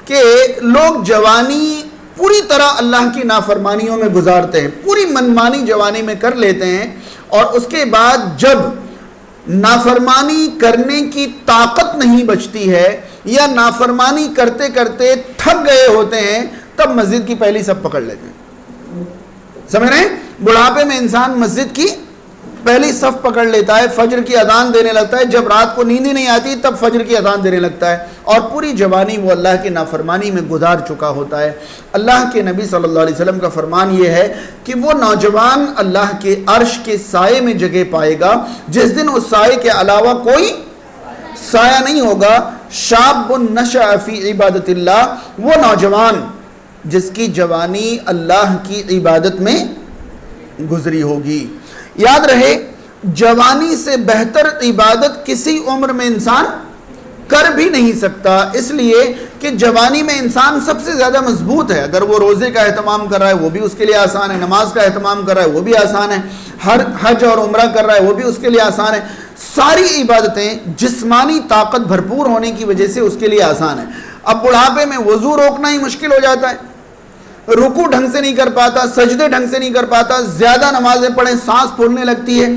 [SPEAKER 1] کہ لوگ جوانی پوری طرح اللہ کی نافرمانیوں میں گزارتے ہیں، پوری منمانی جوانی میں کر لیتے ہیں، اور اس کے بعد جب نافرمانی کرنے کی طاقت نہیں بچتی ہے یا نافرمانی کرتے کرتے تھک گئے ہوتے ہیں، تب مسجد کی پہلی صف پکڑ لیتے ہیں. سمجھ رہے ہیں؟ بڑھاپے میں انسان مسجد کی پہلی صف پکڑ لیتا ہے، فجر کی اذان دینے لگتا ہے، جب رات کو نیند ہی نہیں آتی تب فجر کی اذان دینے لگتا ہے، اور پوری جوانی وہ اللہ کی نافرمانی میں گزار چکا ہوتا ہے. اللہ کے نبی صلی اللہ علیہ وسلم کا فرمان یہ ہے کہ وہ نوجوان اللہ کے عرش کے سائے میں جگہ پائے گا جس دن اس سائے کے علاوہ کوئی سایہ نہیں ہوگا. شاب نشأ فی عبادت اللہ، وہ نوجوان جس کی جوانی اللہ کی عبادت میں گزری ہوگی. یاد رہے، جوانی سے بہتر عبادت کسی عمر میں انسان کر بھی نہیں سکتا، اس لیے کہ جوانی میں انسان سب سے زیادہ مضبوط ہے. اگر وہ روزے کا اہتمام کر رہا ہے وہ بھی اس کے لیے آسان ہے، نماز کا اہتمام کر رہا ہے وہ بھی آسان ہے، حج اور عمرہ کر رہا ہے وہ بھی اس کے لیے آسان ہے. ساری عبادتیں جسمانی طاقت بھرپور ہونے کی وجہ سے اس کے لیے آسان ہے. اب بڑھاپے میں وضو روکنا ہی مشکل ہو جاتا ہے، رکوع ڈھنگ سے نہیں کر پاتا، سجدے ڈھنگ سے نہیں کر پاتا، زیادہ نمازیں پڑھیں سانس پھولنے لگتی ہے،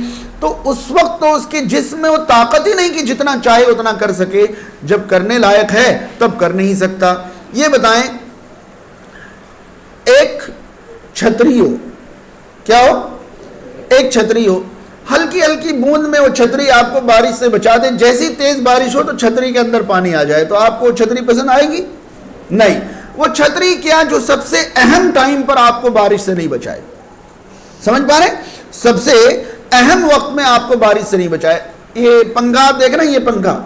[SPEAKER 1] تو اس وقت تو اس کے جسم میں وہ طاقت ہی نہیں کہ جتنا چاہے اتنا کر سکے. جب کرنے لائق ہے تب کر نہیں سکتا. یہ بتائیں، ایک چھتری ہو، کیا ہو؟ ایک چھتری ہو، ہلکی ہلکی بوند میں وہ چھتری آپ کو بارش سے بچا دے، جیسی تیز بارش ہو تو چھتری کے اندر پانی آ جائے، تو آپ کو چھتری پسند آئے گی؟ نہیں. وہ چھتری کیا جو سب سے اہم ٹائم پر آپ کو بارش سے نہیں بچائے. سمجھ پا رہے ہیں؟ سب سے اہم وقت میں آپ کو بارش سے نہیں بچائے. یہ پنکھا آپ دیکھ رہے ہیں، یہ پنکھا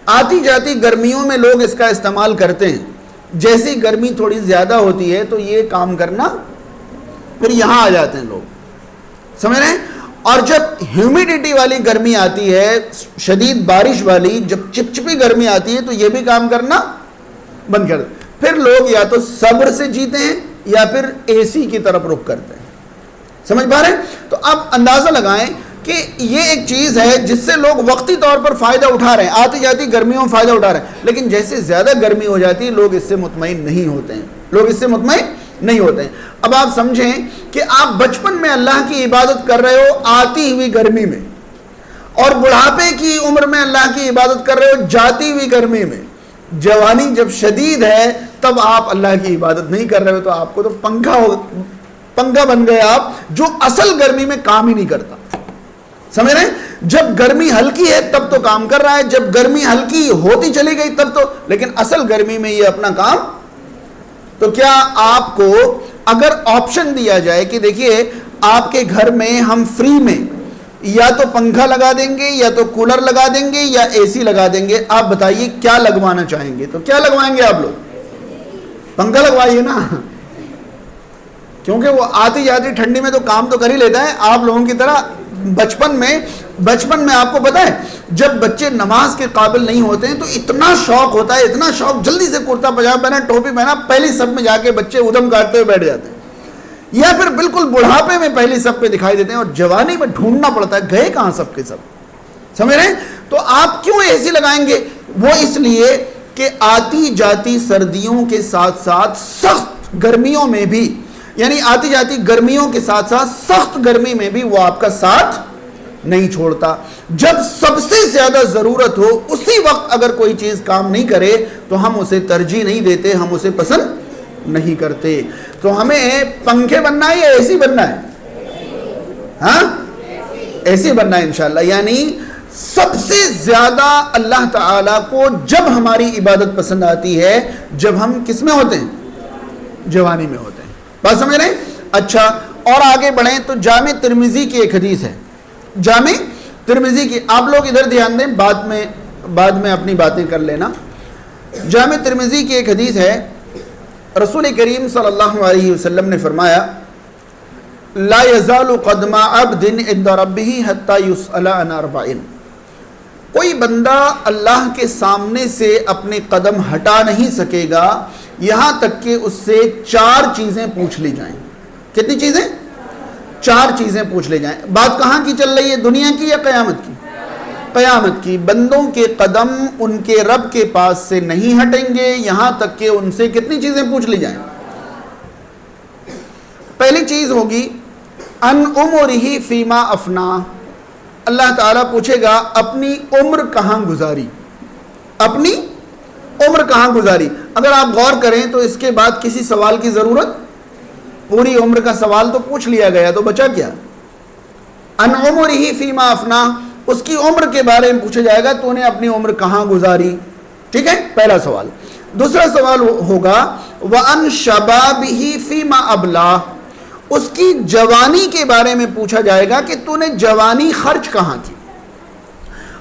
[SPEAKER 1] آتی جاتی گرمیوں میں لوگ اس کا استعمال کرتے ہیں. جیسی گرمی تھوڑی زیادہ ہوتی ہے تو یہ کام کرنا پھر یہاں آ جاتے ہیں لوگ. سمجھ رہے ہیں؟ اور جب ہیومیڈیٹی والی گرمی آتی ہے، شدید بارش والی، جب چپچپی گرمی آتی ہے تو یہ بھی کام کرنا بند کر دیں. پھر لوگ یا تو صبر سے جیتے ہیں یا پھر اے سی کی طرف رخ کرتے ہیں. سمجھ پا رہے ہیں؟ تو اب اندازہ لگائیں کہ یہ ایک چیز ہے جس سے لوگ وقتی طور پر فائدہ اٹھا رہے ہیں، آتی جاتی گرمیوں میں فائدہ اٹھا رہے ہیں، لیکن جیسے زیادہ گرمی ہو جاتی ہے لوگ اس سے مطمئن نہیں ہوتے ہیں. لوگ اس سے مطمئن نہیں ہوتے ہیں۔ اب آپ سمجھیں کہ آپ بچپن میں اللہ کی عبادت کر رہے ہو آتی ہوئی گرمی میں، اور بڑھاپے کی عمر میں اللہ کی عبادت کر رہے ہو جاتی ہوئی گرمی میں، جوانی جب شدید ہے تب آپ اللہ کی عبادت نہیں کر رہے ہو، تو آپ کو تو پنکھا بن گئے آپ، جو اصل گرمی میں کام ہی نہیں کرتا۔ سمجھ رہے ہیں؟ جب گرمی ہلکی ہے تب تو کام کر رہا ہے، جب گرمی ہلکی ہوتی چلی گئی تب تو، لیکن اصل گرمی میں یہ اپنا کام۔ تو کیا آپ کو اگر آپشن دیا جائے کہ دیکھیے آپ کے گھر میں ہم فری میں یا تو پنکھا لگا دیں گے یا تو کولر لگا دیں گے یا اے سی لگا دیں گے، آپ بتائیے کیا لگوانا چاہیں گے؟ تو کیا لگوائیں گے آپ لوگ؟ پنکھا لگوائیے نا، کیونکہ وہ آتی جاتی ٹھنڈی میں تو کام تو کر ہی لیتا ہے۔ آپ لوگوں کی طرح بچپن میں آپ کو پتا ہے جب بچے نماز کے قابل نہیں ہوتے ہیں تو اتنا شوق ہوتا ہے، اتنا شوق، جلدی سے کرتا پجامہ پہنا، ٹوپی پہنا، پہلی صف میں جا کے بچے ادھم کاٹتے ہوئے بیٹھ جاتے ہیں، یا پھر بالکل بڑھاپے میں پہلی صف پہ دکھائی دیتے ہیں اور جوانی میں ڈھونڈنا پڑتا ہے گئے کہاں سب کے سب۔ سمجھ رہے ہیں؟ تو آپ کیوں اے سی لگائیں گے؟ وہ اس لیے کہ آتی جاتی سردیوں کے ساتھ ساتھ سخت گرمیوں میں بھی، یعنی آتی جاتی گرمیوں کے ساتھ ساتھ سخت گرمی میں بھی وہ آپ کا ساتھ نہیں چھوڑتا۔ جب سب سے زیادہ ضرورت ہو اسی وقت اگر کوئی چیز کام نہیں کرے تو ہم اسے ترجیح نہیں دیتے، ہم اسے پسند نہیں کرتے۔ تو ہمیں پنکھے بننا ہے یا اے سی بننا ہے؟ ہاں، اے سی بننا ہے انشاءاللہ۔ یعنی سب سے زیادہ اللہ تعالیٰ کو جب ہماری عبادت پسند آتی ہے جب ہم کس میں ہوتے ہیں؟ جوانی میں ہوتے ہیں۔ بات سمجھ رہے ہیں؟ اچھا، اور آگے بڑھیں تو جامع ترمذی کی ایک حدیث ہے، جامع ترمذی کی، آپ لوگ ادھر دھیان دیں، بعد میں اپنی باتیں کر لینا۔ جامع ترمذی کی ایک حدیث ہے، رسول کریم صلی اللہ علیہ وسلم نے فرمایا لا یزال قدم عبد عند ربہ حتی یسأل عن اربع، کوئی بندہ اللہ کے سامنے سے اپنے قدم ہٹا نہیں سکے گا یہاں تک کہ اس سے 4 چیزیں پوچھ لی جائیں۔ کتنی چیزیں؟ 4 چیزیں پوچھ لی جائیں۔ بات کہاں کی چل رہی ہے؟ دنیا کی یا قیامت کی؟ قیامت کی۔ بندوں کے قدم ان کے رب کے پاس سے نہیں ہٹیں گے یہاں تک کہ ان سے کتنی چیزیں پوچھ لی جائیں؟ پہلی چیز ہوگی ان عمرہ فیما افنا، اللہ تعالیٰ پوچھے گا اپنی عمر کہاں گزاری، اپنی عمر کہاں گزاری۔ اگر آپ غور کریں تو اس کے بعد کسی سوال کی ضرورت، پوری عمر کا سوال تو پوچھ لیا گیا، تو بچا کیا؟ ان عمرہ فیما افنا، اس کی عمر کے بارے میں پوچھا جائے گا تو نے اپنی عمر کہاں گزاری۔ ٹھیک ہے، پہلا سوال۔ دوسرا سوال ہوگا وَأَن شَبَابِهِ فِيمَا أَبْلَاهُ، اس کی جوانی کے بارے میں پوچھا جائے گا کہ تو نے جوانی خرچ کہاں کی۔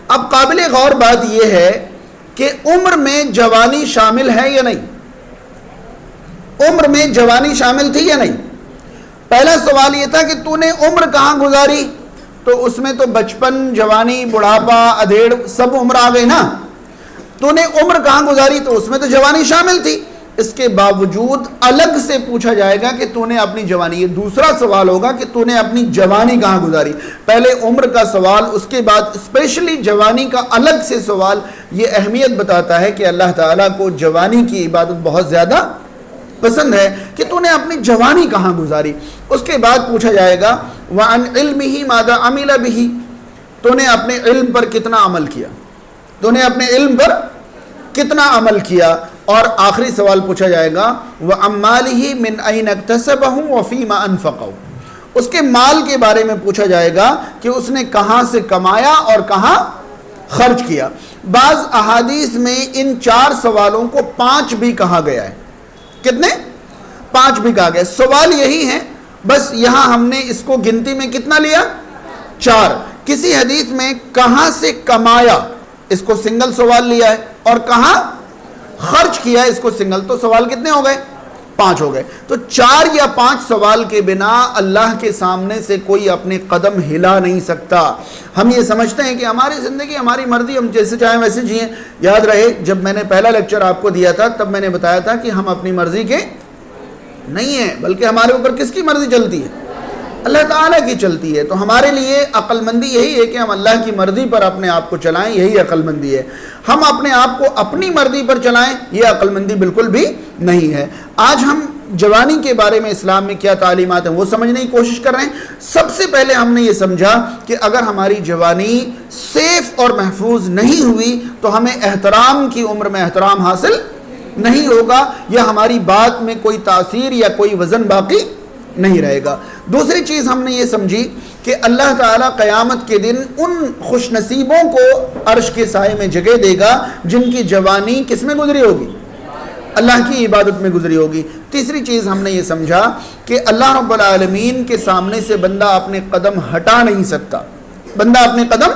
[SPEAKER 1] اب قابل غور بات یہ ہے کہ عمر میں جوانی شامل ہے یا نہیں؟ عمر میں جوانی شامل تھی یا نہیں؟ پہلا سوال یہ تھا کہ تو نے عمر کہاں گزاری، تو اس میں تو بچپن، جوانی، بڑھاپا، ادھیڑ سب عمر آ گئی نا۔ تو نے عمر کہاں گزاری، تو اس میں تو جوانی شامل تھی۔ اس کے باوجود الگ سے پوچھا جائے گا کہ تو نے اپنی جوانی، یہ دوسرا سوال ہوگا کہ تو نے اپنی جوانی کہاں گزاری۔ پہلے عمر کا سوال، اس کے بعد اسپیشلی جوانی کا الگ سے سوال۔ یہ اہمیت بتاتا ہے کہ اللہ تعالیٰ کو جوانی کی عبادت بہت زیادہ پسند ہے کہ تو نے اپنی جوانی کہاں گزاری۔ اس کے بعد پوچھا جائے گا وَعَنْ عِلْمِهِ مَاذَا عَمِلَ بِهِ، تو نے اپنے علم پر کتنا عمل کیا، تو نے اپنے علم پر کتنا عمل کیا۔ اور آخری سوال پوچھا جائے گا وَأَمَّالِهِ مِنْ أَيْنَ اكْتَسَبَهُ وَفِيمَا أَنْفَقَهُ، اس کے مال کے بارے میں پوچھا جائے گا کہ اس نے کہاں سے کمایا اور کہاں خرچ کیا۔ بعض احادیث میں ان 4 سوالوں کو 5 بھی کہا گیا ہے۔ کتنے؟ 5 بھی کہا گیا۔ سوال یہی ہے، بس یہاں ہم نے اس کو گنتی میں کتنا لیا؟ 4۔ کسی حدیث میں کہاں سے کمایا، اس کو سنگل سوال لیا ہے، اور کہاں خرچ کیا ہے، اس کو سنگل، تو سوال کتنے ہو گئے؟ 5 ہو گئے۔ تو 4 یا 5 سوال کے بنا اللہ کے سامنے سے کوئی اپنے قدم ہلا نہیں سکتا۔ ہم یہ سمجھتے ہیں کہ ہماری زندگی ہماری مرضی، ہم جیسے چاہیں ویسے جئیں۔ یاد رہے جب میں نے پہلا لیکچر آپ کو دیا تھا تب میں نے بتایا تھا کہ ہم اپنی مرضی کے نہیں ہیں، بلکہ ہمارے اوپر کس کی مرضی چلتی ہے؟ اللہ تعالیٰ کی چلتی ہے۔ تو ہمارے لیے عقل مندی یہی ہے کہ ہم اللہ کی مرضی پر اپنے آپ کو چلائیں، یہی عقل مندی ہے۔ ہم اپنے آپ کو اپنی مرضی پر چلائیں، یہ عقل مندی بالکل بھی نہیں ہے۔ آج ہم جوانی کے بارے میں اسلام میں کیا تعلیمات ہیں وہ سمجھنے کی کوشش کر رہے ہیں۔ سب سے پہلے ہم نے یہ سمجھا کہ اگر ہماری جوانی سیف اور محفوظ نہیں ہوئی تو ہمیں احترام کی عمر میں احترام حاصل نہیں ہوگا، یا ہماری بات میں کوئی تاثیر یا کوئی وزن باقی نہیں رہے گا۔ دوسری چیز ہم نے یہ سمجھی کہ اللہ تعالیٰ قیامت کے دن ان خوش نصیبوں کو عرش کے سائے میں جگہ دے گا جن کی جوانی کس میں گزری ہوگی؟ اللہ کی عبادت میں گزری ہوگی۔ تیسری چیز ہم نے یہ سمجھا کہ اللہ رب العالمین کے سامنے سے بندہ اپنے قدم ہٹا نہیں سکتا، بندہ اپنے قدم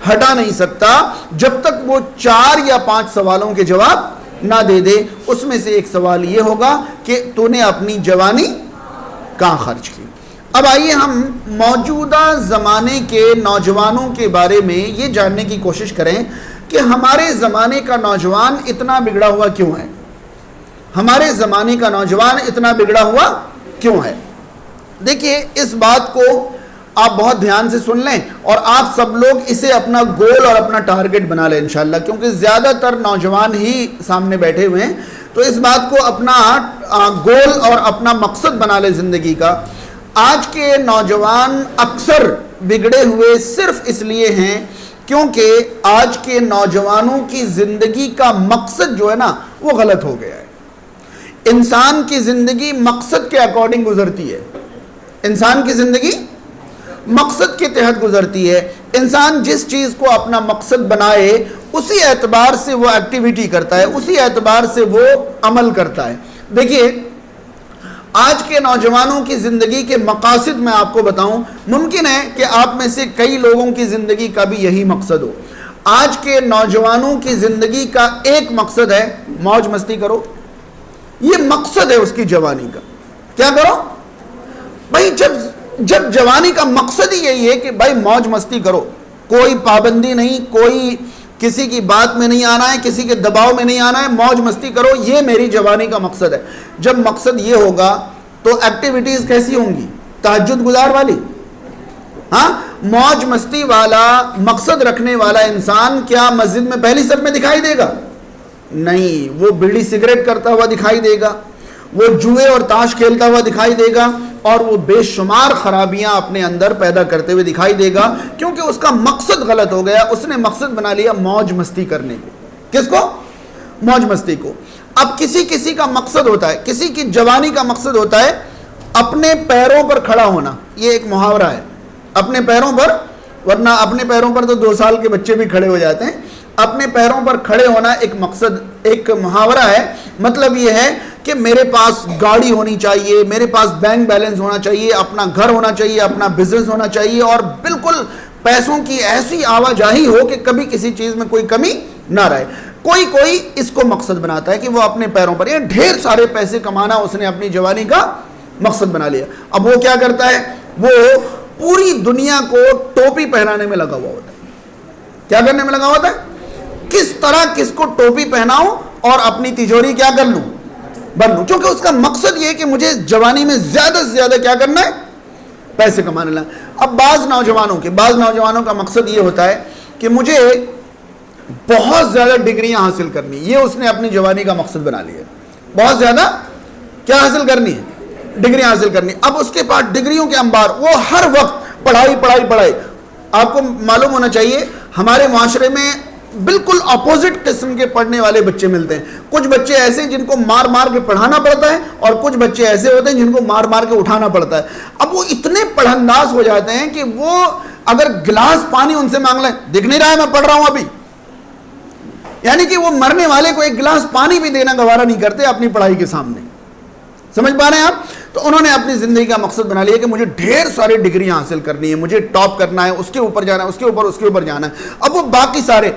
[SPEAKER 1] ہٹا نہیں سکتا جب تک وہ 4 یا 5 سوالوں کے جواب نہ دے دے۔ اس میں سے ایک سوال یہ ہوگا کہ تو نے اپنی جوانی کہاں خرچ کی۔ اب آئیے ہم موجودہ زمانے کے نوجوانوں کے بارے میں یہ جاننے کی کوشش کریں کہ ہمارے زمانے کا نوجوان اتنا بگڑا ہوا کیوں ہے، ہمارے زمانے کا نوجوان اتنا بگڑا ہوا کیوں ہے۔ دیکھیے اس بات کو آپ بہت دھیان سے سن لیں اور آپ سب لوگ اسے اپنا گول اور اپنا ٹارگٹ بنا لیں انشاءاللہ، کیونکہ زیادہ تر نوجوان ہی سامنے بیٹھے ہوئے ہیں، تو اس بات کو اپنا گول اور اپنا مقصد بنا لیں زندگی کا۔ آج کے نوجوان اکثر بگڑے ہوئے صرف اس لیے ہیں کیونکہ آج کے نوجوانوں کی زندگی کا مقصد جو ہے نا وہ غلط ہو گیا ہے۔ انسان کی زندگی مقصد کے اکارڈنگ گزرتی ہے، انسان کی زندگی مقصد کے تحت گزرتی ہے۔ انسان جس چیز کو اپنا مقصد بنائے اسی اعتبار سے وہ ایکٹیویٹی کرتا ہے، اسی اعتبار سے وہ عمل کرتا ہے۔ دیکھیے آج کے نوجوانوں کی زندگی کے مقاصد میں آپ کو بتاؤں، ممکن ہے کہ آپ میں سے کئی لوگوں کی زندگی کا بھی یہی مقصد ہو۔ آج کے نوجوانوں کی زندگی کا ایک مقصد ہے موج مستی کرو، یہ مقصد ہے اس کی جوانی کا۔ کیا کرو بھائی؟ جب جوانی کا مقصد ہی یہی ہے کہ بھائی موج مستی کرو، کوئی پابندی نہیں، کوئی کسی کی بات میں نہیں آنا ہے، کسی کے دباؤ میں نہیں آنا ہے، موج مستی کرو، یہ میری جوانی کا مقصد ہے۔ جب مقصد یہ ہوگا تو ایکٹیویٹیز کیسی ہوں گی؟ تہجد گزار والی۔ ہاں، موج مستی والا مقصد رکھنے والا انسان کیا مسجد میں پہلی صف میں دکھائی دے گا؟ نہیں، وہ بیڑی سگریٹ کرتا ہوا دکھائی دے گا، وہ جوئے اور تاش کھیلتا ہوا دکھائی دے گا، اور وہ بے شمار خرابیاں اپنے اندر پیدا کرتے ہوئے دکھائی دے گا، کیونکہ اس کا مقصد غلط ہو گیا۔ اس نے مقصد بنا لیا موج مستی کرنے کو۔ کس کو؟ موج مستی کو۔ اب کسی کا مقصد ہوتا ہے، کسی کی جوانی کا مقصد ہوتا ہے اپنے پیروں پر کھڑا ہونا۔ یہ ایک محاورہ ہے، اپنے پیروں پر، ورنہ اپنے پیروں پر تو 2 سال کے بچے بھی کھڑے ہو جاتے ہیں۔ اپنے پیروں پر کھڑے ہونا ایک مقصد، ایک محاورہ ہے۔ مطلب یہ ہے کہ میرے پاس گاڑی ہونی چاہیے، میرے پاس بینک بیلنس ہونا چاہیے، اپنا گھر ہونا چاہیے، اپنا بزنس ہونا چاہیے، اور بالکل پیسوں کی ایسی آواجاہی ہو کہ کبھی کسی چیز میں کوئی کمی نہ رہے۔ کوئی اس کو مقصد بناتا ہے کہ وہ اپنے پیروں پر، یہ ڈھیر سارے پیسے کمانا اس نے اپنی جوانی کا مقصد بنا لیا۔ اب وہ کیا کرتا ہے؟ وہ پوری دنیا کو ٹوپی پہنانے میں لگا ہوا ہوتا ہے۔ کیا کرنے میں لگا ہوتا ہے؟ کس طرح کس کو ٹوپی پہناؤں اور اپنی تجوری کیا کر لوں؟ بن لوں، کیونکہ اس کا مقصد یہ ہے کہ مجھے جوانی میں زیادہ سے زیادہ کیا کرنا ہے؟ پیسے کمانے لگا۔ اب بعض نوجوانوں کا مقصد یہ ہوتا ہے کہ مجھے بہت زیادہ ڈگریاں حاصل کرنی، یہ اس نے اپنی جوانی کا مقصد بنا لیا۔ بہت زیادہ کیا حاصل کرنی ہے؟ ڈگریاں حاصل کرنی۔ اب اس کے پاس ڈگریوں کے انبار، وہ ہر وقت پڑھائی۔ آپ کو معلوم ہونا چاہیے ہمارے معاشرے میں بالکل اپوزٹ قسم کے پڑھنے والے بچے ملتے ہیں۔ کچھ بچے ایسے جن کو مار کے پڑھانا پڑتا ہے، اور کچھ بچے ایسے ہوتے ہیں جن کو مار کے اٹھانا پڑتا ہے۔ اب وہ اتنے پڑھنداز ہو جاتے ہیں کہ وہ اگر گلاس پانی ان سے مانگ لیں، دیکھ نہیں رہا ہے میں پڑھ رہا ہوں ابھی، یعنی کہ وہ مرنے والے کو ایک گلاس پانی بھی دینا گوارا نہیں کرتے اپنی پڑھائی کے سامنے۔ سمجھ پا رہے ہیں آپ؟ تو انہوں نے اپنی زندگی کا مقصد بنا لیا کہ مجھے ڈھیر ساری ڈگریاں حاصل کرنی ہے، مجھے ٹاپ کرنا ہے، اس کے اوپر جانا ہے، اس کے اوپر جانا ہے۔ اب وہ باقی سارے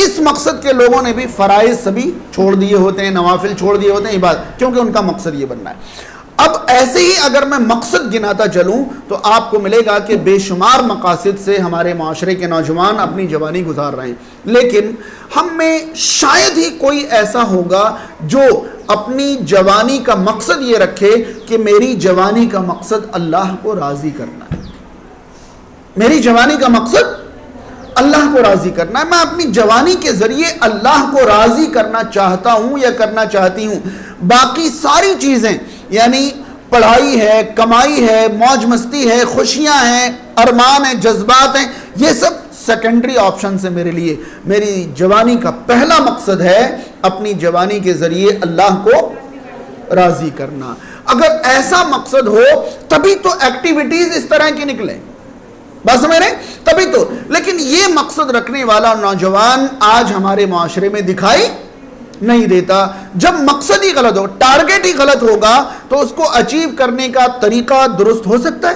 [SPEAKER 1] اس مقصد کے لوگوں نے بھی فرائض سبھی چھوڑ دیے ہوتے ہیں، نوافل چھوڑ دیے ہوتے ہیں، عبادت، کیونکہ ان کا مقصد یہ بننا ہے۔ اب ایسے ہی اگر میں مقصد گناتا چلوں تو آپ کو ملے گا کہ بے شمار مقاصد سے ہمارے معاشرے کے نوجوان اپنی جوانی گزار رہے ہیں، لیکن ہم میں شاید ہی کوئی ایسا ہوگا جو اپنی جوانی کا مقصد یہ رکھے کہ میری جوانی کا مقصد اللہ کو راضی کرنا ہے، میری جوانی کا مقصد اللہ کو راضی کرنا ہے، میں اپنی جوانی کے ذریعے اللہ کو راضی کرنا چاہتا ہوں یا کرنا چاہتی ہوں۔ باقی ساری چیزیں یعنی پڑھائی ہے، کمائی ہے، موج مستی ہے، خوشیاں ہیں، ارمان ہیں، جذبات ہیں، یہ سب سیکنڈری آپشنز ہیں میرے لیے. میری جوانی کا پہلا مقصد ہے اپنی جوانی کے ذریعے اللہ کو راضی کرنا. اگر ایسا مقصد ہو تبھی تو ایکٹیویٹیز اس طرح کی نکلیں، بس میرے تبھی تو. لیکن یہ مقصد رکھنے والا نوجوان آج ہمارے معاشرے میں دکھائی نہیں دیتا. جب مقصد ہی غلط ہو، ٹارگٹ ہی غلط ہوگا تو اس کو اچیو کرنے کا طریقہ درست ہو سکتا ہے؟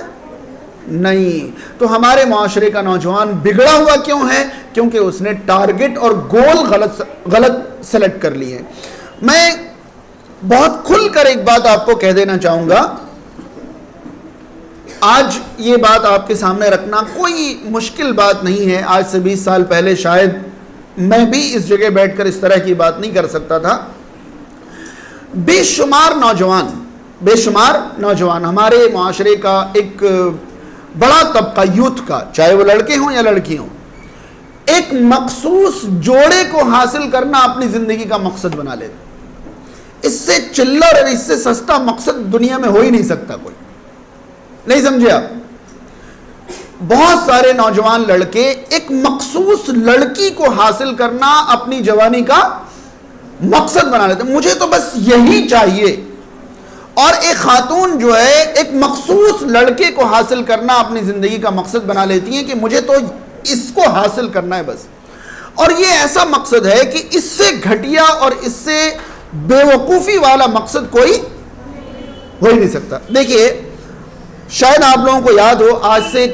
[SPEAKER 1] نہیں. تو ہمارے معاشرے کا نوجوان بگڑا ہوا کیوں ہے؟ کیونکہ اس نے ٹارگٹ اور گول غلط سلیکٹ کر لی ہے. میں بہت کھل کر ایک بات آپ کو کہہ دینا چاہوں گا. آج یہ بات آپ کے سامنے رکھنا کوئی مشکل بات نہیں ہے. آج سے 20 سال پہلے شاید میں بھی اس جگہ بیٹھ کر اس طرح کی بات نہیں کر سکتا تھا. بے شمار نوجوان ہمارے معاشرے کا ایک بڑا طبقہ یوتھ کا، چاہے وہ لڑکے ہوں یا لڑکی ہوں، ایک مخصوص جوڑے کو حاصل کرنا اپنی زندگی کا مقصد بنا لیتے. اس سے چلر اور اس سے سستا مقصد دنیا میں ہو ہی نہیں سکتا کوئی. نہیں سمجھے آپ؟ بہت سارے نوجوان لڑکے ایک مخصوص لڑکی کو حاصل کرنا اپنی جوانی کا مقصد بنا لیتے ہیں. مجھے تو بس یہی چاہیے. اور ایک خاتون جو ہے ایک مخصوص لڑکے کو حاصل کرنا اپنی زندگی کا مقصد بنا لیتی ہیں کہ مجھے تو اس کو حاصل کرنا ہے بس. اور یہ ایسا مقصد ہے کہ اس سے گھٹیا اور اس سے بے وقوفی والا مقصد کوئی ہو ہی نہیں سکتا. دیکھیے، شاید آپ لوگوں کو یاد ہو، آج سے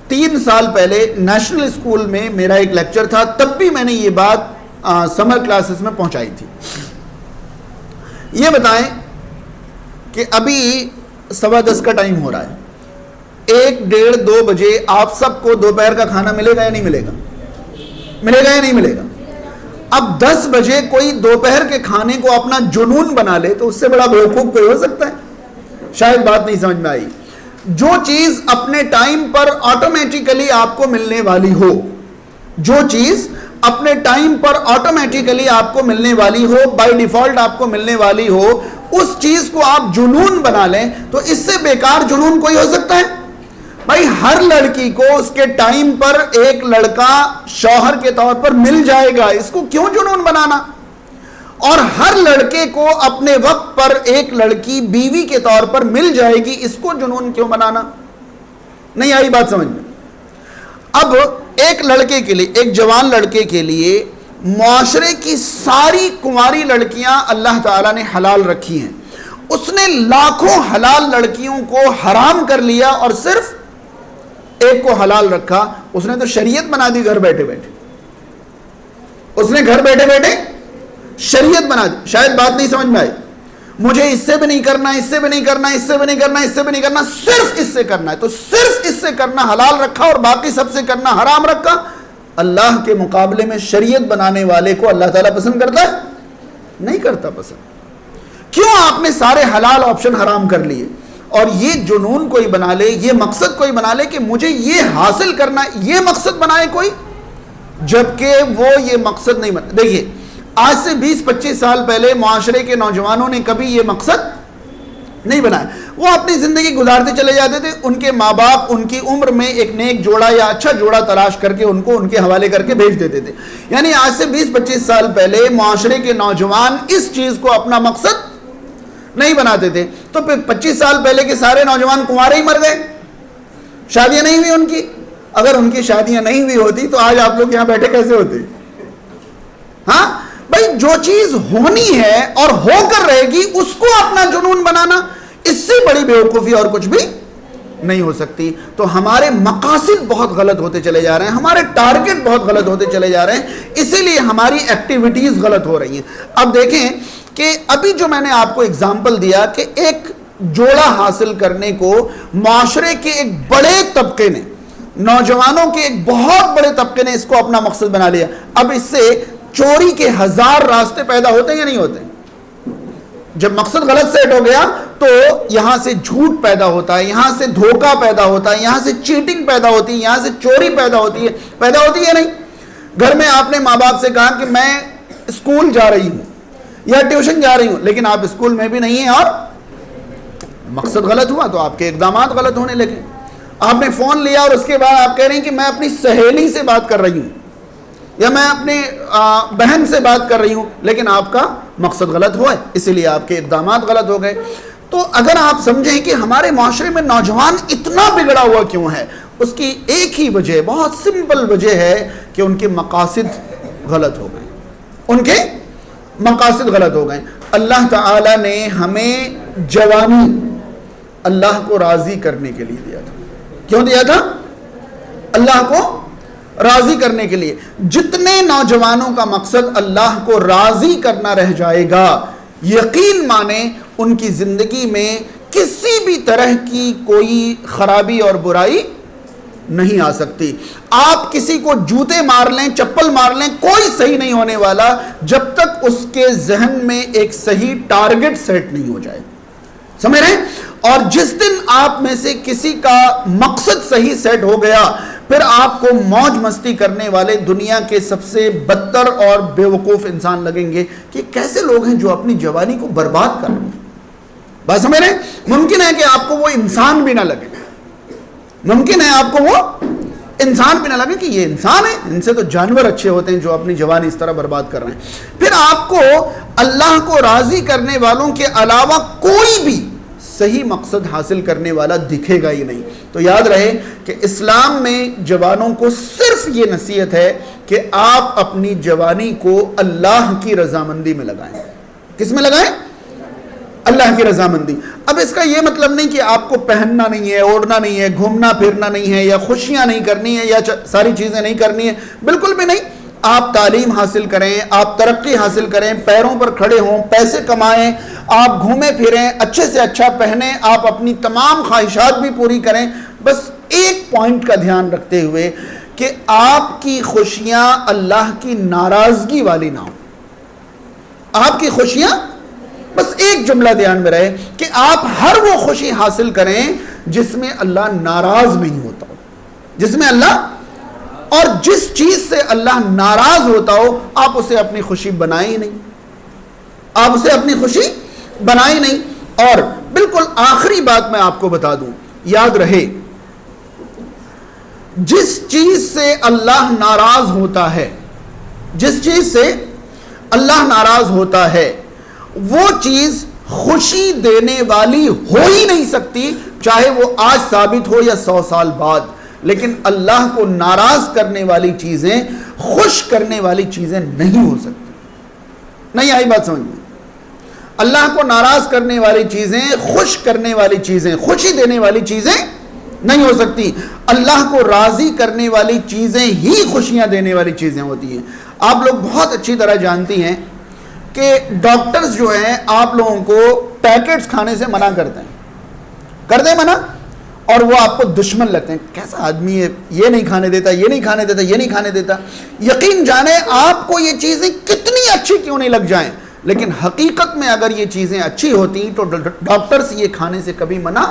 [SPEAKER 1] 3 سال پہلے نیشنل اسکول میں میرا ایک لیکچر تھا. تب بھی میں نے یہ بات سمر کلاسز میں پہنچائی تھی. یہ بتائیں کہ ابھی 10:15 کا ٹائم ہو رہا ہے. 1, 1:30, 2 بجے آپ سب کو دوپہر کا کھانا ملے گا یا نہیں ملے گا؟ ملے گا یا نہیں ملے گا؟ اب 10 بجے کوئی دوپہر کے کھانے کو اپنا جنون بنا لے تو اس سے بڑا بیوقوف کوئی ہو سکتا ہے؟ شاید بات نہیں سمجھ میں آئی. جو چیز اپنے ٹائم پر آٹومیٹیکلی آپ کو ملنے والی ہو، جو چیز اپنے ٹائم پر آٹومیٹیکلی آپ کو ملنے والی ہو، بائی ڈیفالٹ آپ کو ملنے والی ہو، اس چیز کو آپ جنون بنا لیں تو اس سے بیکار جنون کوئی ہو سکتا ہے؟ بھائی ہر لڑکی کو اس کے ٹائم پر ایک لڑکا شوہر کے طور پر مل جائے گا، اس کو کیوں جنون بنانا؟ اور ہر لڑکے کو اپنے وقت پر ایک لڑکی بیوی کے طور پر مل جائے گی، اس کو جنون کیوں بنانا؟ نہیں آئی بات سمجھ میں؟ اب ایک لڑکے کے لیے، ایک جوان لڑکے کے لیے معاشرے کی ساری کنواری لڑکیاں اللہ تعالیٰ نے حلال رکھی ہیں. اس نے لاکھوں حلال لڑکیوں کو حرام کر لیا اور صرف ایک کو حلال رکھا. اس نے تو شریعت بنا دی گھر بیٹھے بیٹھے. اس نے گھر بیٹھے بیٹھے شریعت بنا دی. شاید بات نہیں سمجھ میں آئی. مجھے اس سے بھی نہیں کرنا، اس سے بھی نہیں کرنا، اس سے بھی نہیں کرنا، اس سے بھی نہیں کرنا، صرف اس سے کرنا ہے. تو صرف اس سے کرنا حلال رکھا اور باقی سب سے کرنا حرام رکھا. اللہ کے مقابلے میں شریعت بنانے والے کو اللہ تعالیٰ پسند کرتا ہے؟ نہیں کرتا پسند. کیوں آپ نے سارے حلال آپشن حرام کر لیے؟ اور یہ جنون کوئی بنا لے، یہ مقصد کوئی بنا لے کہ مجھے یہ حاصل کرنا، یہ مقصد بنائے کوئی، جبکہ وہ یہ مقصد نہیں بنا. دیکھیے، آج سے 20-25 سال پہلے معاشرے کے نوجوانوں نے کبھی یہ مقصد نہیں بنایا. وہ اپنی زندگی گزارتے چلے جاتے تھے. ان کے ماں باپ ان کی عمر میں ایک نیک جوڑا یا اچھا جوڑا تلاش کر کے ان کو ان کے حوالے کر کے بھیج دیتے تھے. یعنی آج سے 20-25 سال پہلے معاشرے کے نوجوان اس چیز کو اپنا مقصد نہیں بناتے تھے. تو پھر 25 سال پہلے کے سارے نوجوان کنوارے ہی مر گئے، شادیاں نہیں ہوئی ان کی. اگر ان کی شادیاں نہیں ہوئی ہوتی تو آج آپ لوگ یہاں بیٹھے کیسے ہوتے؟ ہاں بھائی، جو چیز ہونی ہے اور ہو کر رہے گی اس کو اپنا جنون بنانا، اس سے بڑی بیوقوفی اور کچھ بھی نہیں ہو سکتی. تو ہمارے مقاصد بہت غلط ہوتے چلے جا رہے ہیں، ہمارے ٹارگٹ بہت غلط ہوتے چلے جا رہے ہیں، اسی لیے ہماری ایکٹیویٹیز غلط ہو رہی ہیں. اب دیکھیں کہ ابھی جو میں نے آپ کو اگزامپل دیا کہ ایک جوڑا حاصل کرنے کو معاشرے کے ایک بڑے طبقے نے، نوجوانوں کے ایک بہت بڑے طبقے نے اس کو اپنا مقصد بنا لیا. اب اس سے چوری کے 1000 راستے پیدا ہوتے ہیں یا نہیں ہوتے؟ جب مقصد غلط سیٹ ہو گیا تو یہاں سے جھوٹ پیدا ہوتا ہے، یہاں سے دھوکہ پیدا ہوتا ہے، یہاں سے چیٹنگ پیدا ہوتی ہے، یہاں سے چوری پیدا ہوتی ہے نہیں؟ گھر میں آپ نے ماں باپ سے کہا کہ میں اسکول جا رہی ہوں یا ٹیوشن جا رہی ہوں لیکن آپ اسکول میں بھی نہیں ہیں اور مقصد غلط ہوا تو آپ کے اقدامات غلط ہونے لگے. آپ نے فون لیا اور اس کے بعد آپ کہہ رہے ہیں کہ میں اپنی سہیلی سے بات کر رہی ہوں یا میں اپنے بہن سے بات کر رہی ہوں لیکن آپ کا مقصد غلط ہوا ہے, اسی لیے آپ کے اقدامات غلط ہو گئے. تو اگر آپ سمجھیں کہ ہمارے معاشرے میں نوجوان اتنا بگڑا ہوا کیوں ہے, اس کی ایک ہی وجہ, بہت سمپل وجہ ہے کہ ان کے مقاصد غلط ہو گئے, ان کے مقاصد غلط ہو گئے. اللہ تعالی نے ہمیں جوانی اللہ کو راضی کرنے کے لیے دیا تھا. کیوں دیا تھا؟ اللہ کو راضی کرنے کے لیے. جتنے نوجوانوں کا مقصد اللہ کو راضی کرنا رہ جائے گا, یقین مانیں ان کی زندگی میں کسی بھی طرح کی کوئی خرابی اور برائی نہیں آ سکتی. آپ کسی کو جوتے مار لیں, چپل مار لیں, کوئی صحیح نہیں ہونے والا جب تک اس کے ذہن میں ایک صحیح ٹارگٹ سیٹ نہیں ہو جائے. سمجھ رہے ہیں؟ اور جس دن آپ میں سے کسی کا مقصد صحیح سیٹ ہو گیا, پھر آپ کو موج مستی کرنے والے دنیا کے سب سے بدتر اور بے وقوف انسان لگیں گے کہ کیسے لوگ ہیں جو اپنی جوانی کو برباد کر رہے ہیں. بات سمجھ رہے ہیں؟ ممکن ہے کہ آپ کو وہ انسان بھی نہ لگے, ممکن ہے آپ کو وہ انسان بھی نہ لگے کہ یہ انسان ہے, ان سے تو جانور اچھے ہوتے ہیں جو اپنی جوانی اس طرح برباد کر رہے ہیں. پھر آپ کو اللہ کو راضی کرنے والوں کے علاوہ کوئی بھی صحیح مقصد حاصل کرنے والا دکھے گا ہی نہیں. تو یاد رہے کہ اسلام میں جوانوں کو صرف یہ نصیحت ہے کہ آپ اپنی جوانی کو اللہ کی رضامندی میں لگائیں. کس میں لگائیں؟ اللہ کی رضامندی. اب اس کا یہ مطلب نہیں کہ آپ کو پہننا نہیں ہے, اوڑھنا نہیں ہے, گھومنا پھرنا نہیں ہے, یا خوشیاں نہیں کرنی ہے, یا ساری چیزیں نہیں کرنی ہے. بالکل بھی نہیں. آپ تعلیم حاصل کریں, آپ ترقی حاصل کریں, پیروں پر کھڑے ہوں, پیسے کمائیں, آپ گھومیں پھریں, اچھے سے اچھا پہنیں, آپ اپنی تمام خواہشات بھی پوری کریں. بس ایک پوائنٹ کا دھیان رکھتے ہوئے کہ آپ کی خوشیاں اللہ کی ناراضگی والی نہ ہوں. آپ کی خوشیاں, بس ایک جملہ دھیان میں رہے کہ آپ ہر وہ خوشی حاصل کریں جس میں اللہ ناراض نہیں ہوتا ہو, جس میں اللہ, اور جس چیز سے اللہ ناراض ہوتا ہو آپ اسے اپنی خوشی بنائیں ہی نہیں, آپ اسے اپنی خوشی بنائیں نہیں. اور بالکل آخری بات میں آپ کو بتا دوں, یاد رہے جس چیز سے اللہ ناراض ہوتا ہے, جس چیز سے اللہ ناراض ہوتا ہے وہ چیز خوشی دینے والی ہو ہی نہیں سکتی, چاہے وہ آج ثابت ہو یا 100 سال بعد. لیکن اللہ کو ناراض کرنے والی چیزیں خوش کرنے والی چیزیں نہیں ہو سکتی. نہیں آئی بات سمجھ میں؟ اللہ کو ناراض کرنے والی چیزیں, خوش کرنے والی چیزیں, خوشی دینے والی چیزیں نہیں ہو سکتی. اللہ کو راضی کرنے والی چیزیں ہی خوشیاں دینے والی چیزیں ہوتی ہیں. آپ لوگ بہت اچھی طرح جانتی ہیں کہ ڈاکٹرز جو ہیں آپ لوگوں کو پیکٹس کھانے سے منع کرتے ہیں منع, اور وہ آپ کو دشمن لگتے ہیں. کیسا آدمی ہے, یہ نہیں کھانے دیتا, یہ نہیں کھانے دیتا, یہ نہیں کھانے دیتا. یقین جانیں آپ کو یہ چیزیں کتنی اچھی کیوں نہیں لگ جائیں, لیکن حقیقت میں اگر یہ چیزیں اچھی ہوتی تو ڈاکٹرز یہ کھانے سے کبھی منع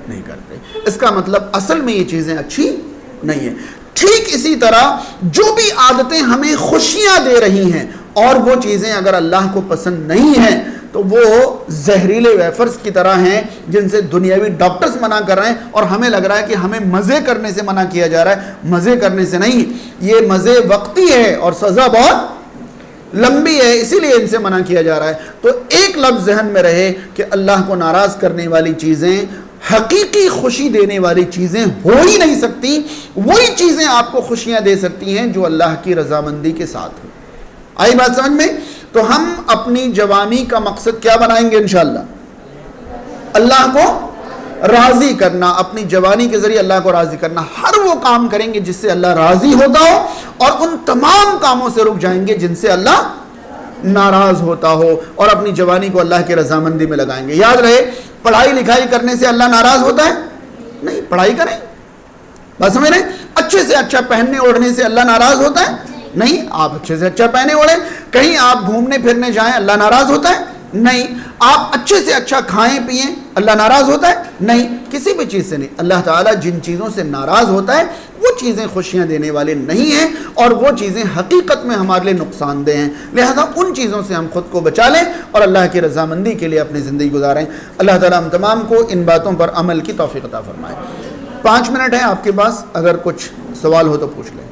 [SPEAKER 1] نہیں کرتے. اس کا مطلب اصل میں یہ چیزیں اچھی نہیں ہیں. ٹھیک اسی طرح جو بھی عادتیں ہمیں خوشیاں دے رہی ہیں اور وہ چیزیں اگر اللہ کو پسند نہیں ہیں تو وہ زہریلے ویفرز کی طرح ہیں جن سے دنیاوی ڈاکٹرز منع کر رہے ہیں, اور ہمیں لگ رہا ہے کہ ہمیں مزے کرنے سے منع کیا جا رہا ہے. مزے کرنے سے نہیں, یہ مزے وقتی ہے اور سزا بہت لمبی ہے, اسی لیے ان سے منع کیا جا رہا ہے. تو ایک لفظ ذہن میں رہے کہ اللہ کو ناراض کرنے والی چیزیں, حقیقی خوشی دینے والی چیزیں ہو ہی نہیں سکتی. وہی چیزیں آپ کو خوشیاں دے سکتی ہیں جو اللہ کی رضامندی کے ساتھ ہو. آئی بات سمجھ میں؟ تو ہم اپنی جوانی کا مقصد کیا بنائیں گے انشاءاللہ؟ اللہ کو راضی کرنا. اپنی جوانی کے ذریعے اللہ کو راضی کرنا. ہر وہ کام کریں گے جس سے اللہ راضی ہوتا ہو, اور ان تمام کاموں سے رک جائیں گے جن سے اللہ ناراض ہوتا ہو, اور اپنی جوانی کو اللہ کی رضامندی میں لگائیں گے. یاد رہے, پڑھائی لکھائی کرنے سے اللہ ناراض ہوتا ہے نہیں, پڑھائی کریں. بات سمجھ رہے ہیں؟ اچھے سے اچھا پہننے اوڑھنے سے اللہ ناراض ہوتا ہے نہیں, آپ اچھے سے اچھا پہنے اوڑھیں. کہیں آپ گھومنے پھرنے جائیں اللہ ناراض ہوتا ہے نہیں. آپ اچھے سے اچھا کھائیں پئیں اللہ ناراض ہوتا ہے؟ نہیں، کسی بھی چیز سے نہیں. اللہ تعالیٰ جن چیزوں سے ناراض ہوتا ہے وہ چیزیں خوشیاں دینے والے نہیں ہیں، اور وہ چیزیں حقیقت میں ہمارے لیے نقصان دہ ہیں. لہذا ان چیزوں سے ہم خود کو بچا لیں اور اللہ کی رضامندی کے لیے اپنی زندگی گزاریں. اللہ تعالیٰ ہم تمام کو ان باتوں پر عمل کی توفیق عطا فرمائے. 5 منٹ ہے آپ کے پاس، اگر کچھ سوال ہو تو پوچھ لیں.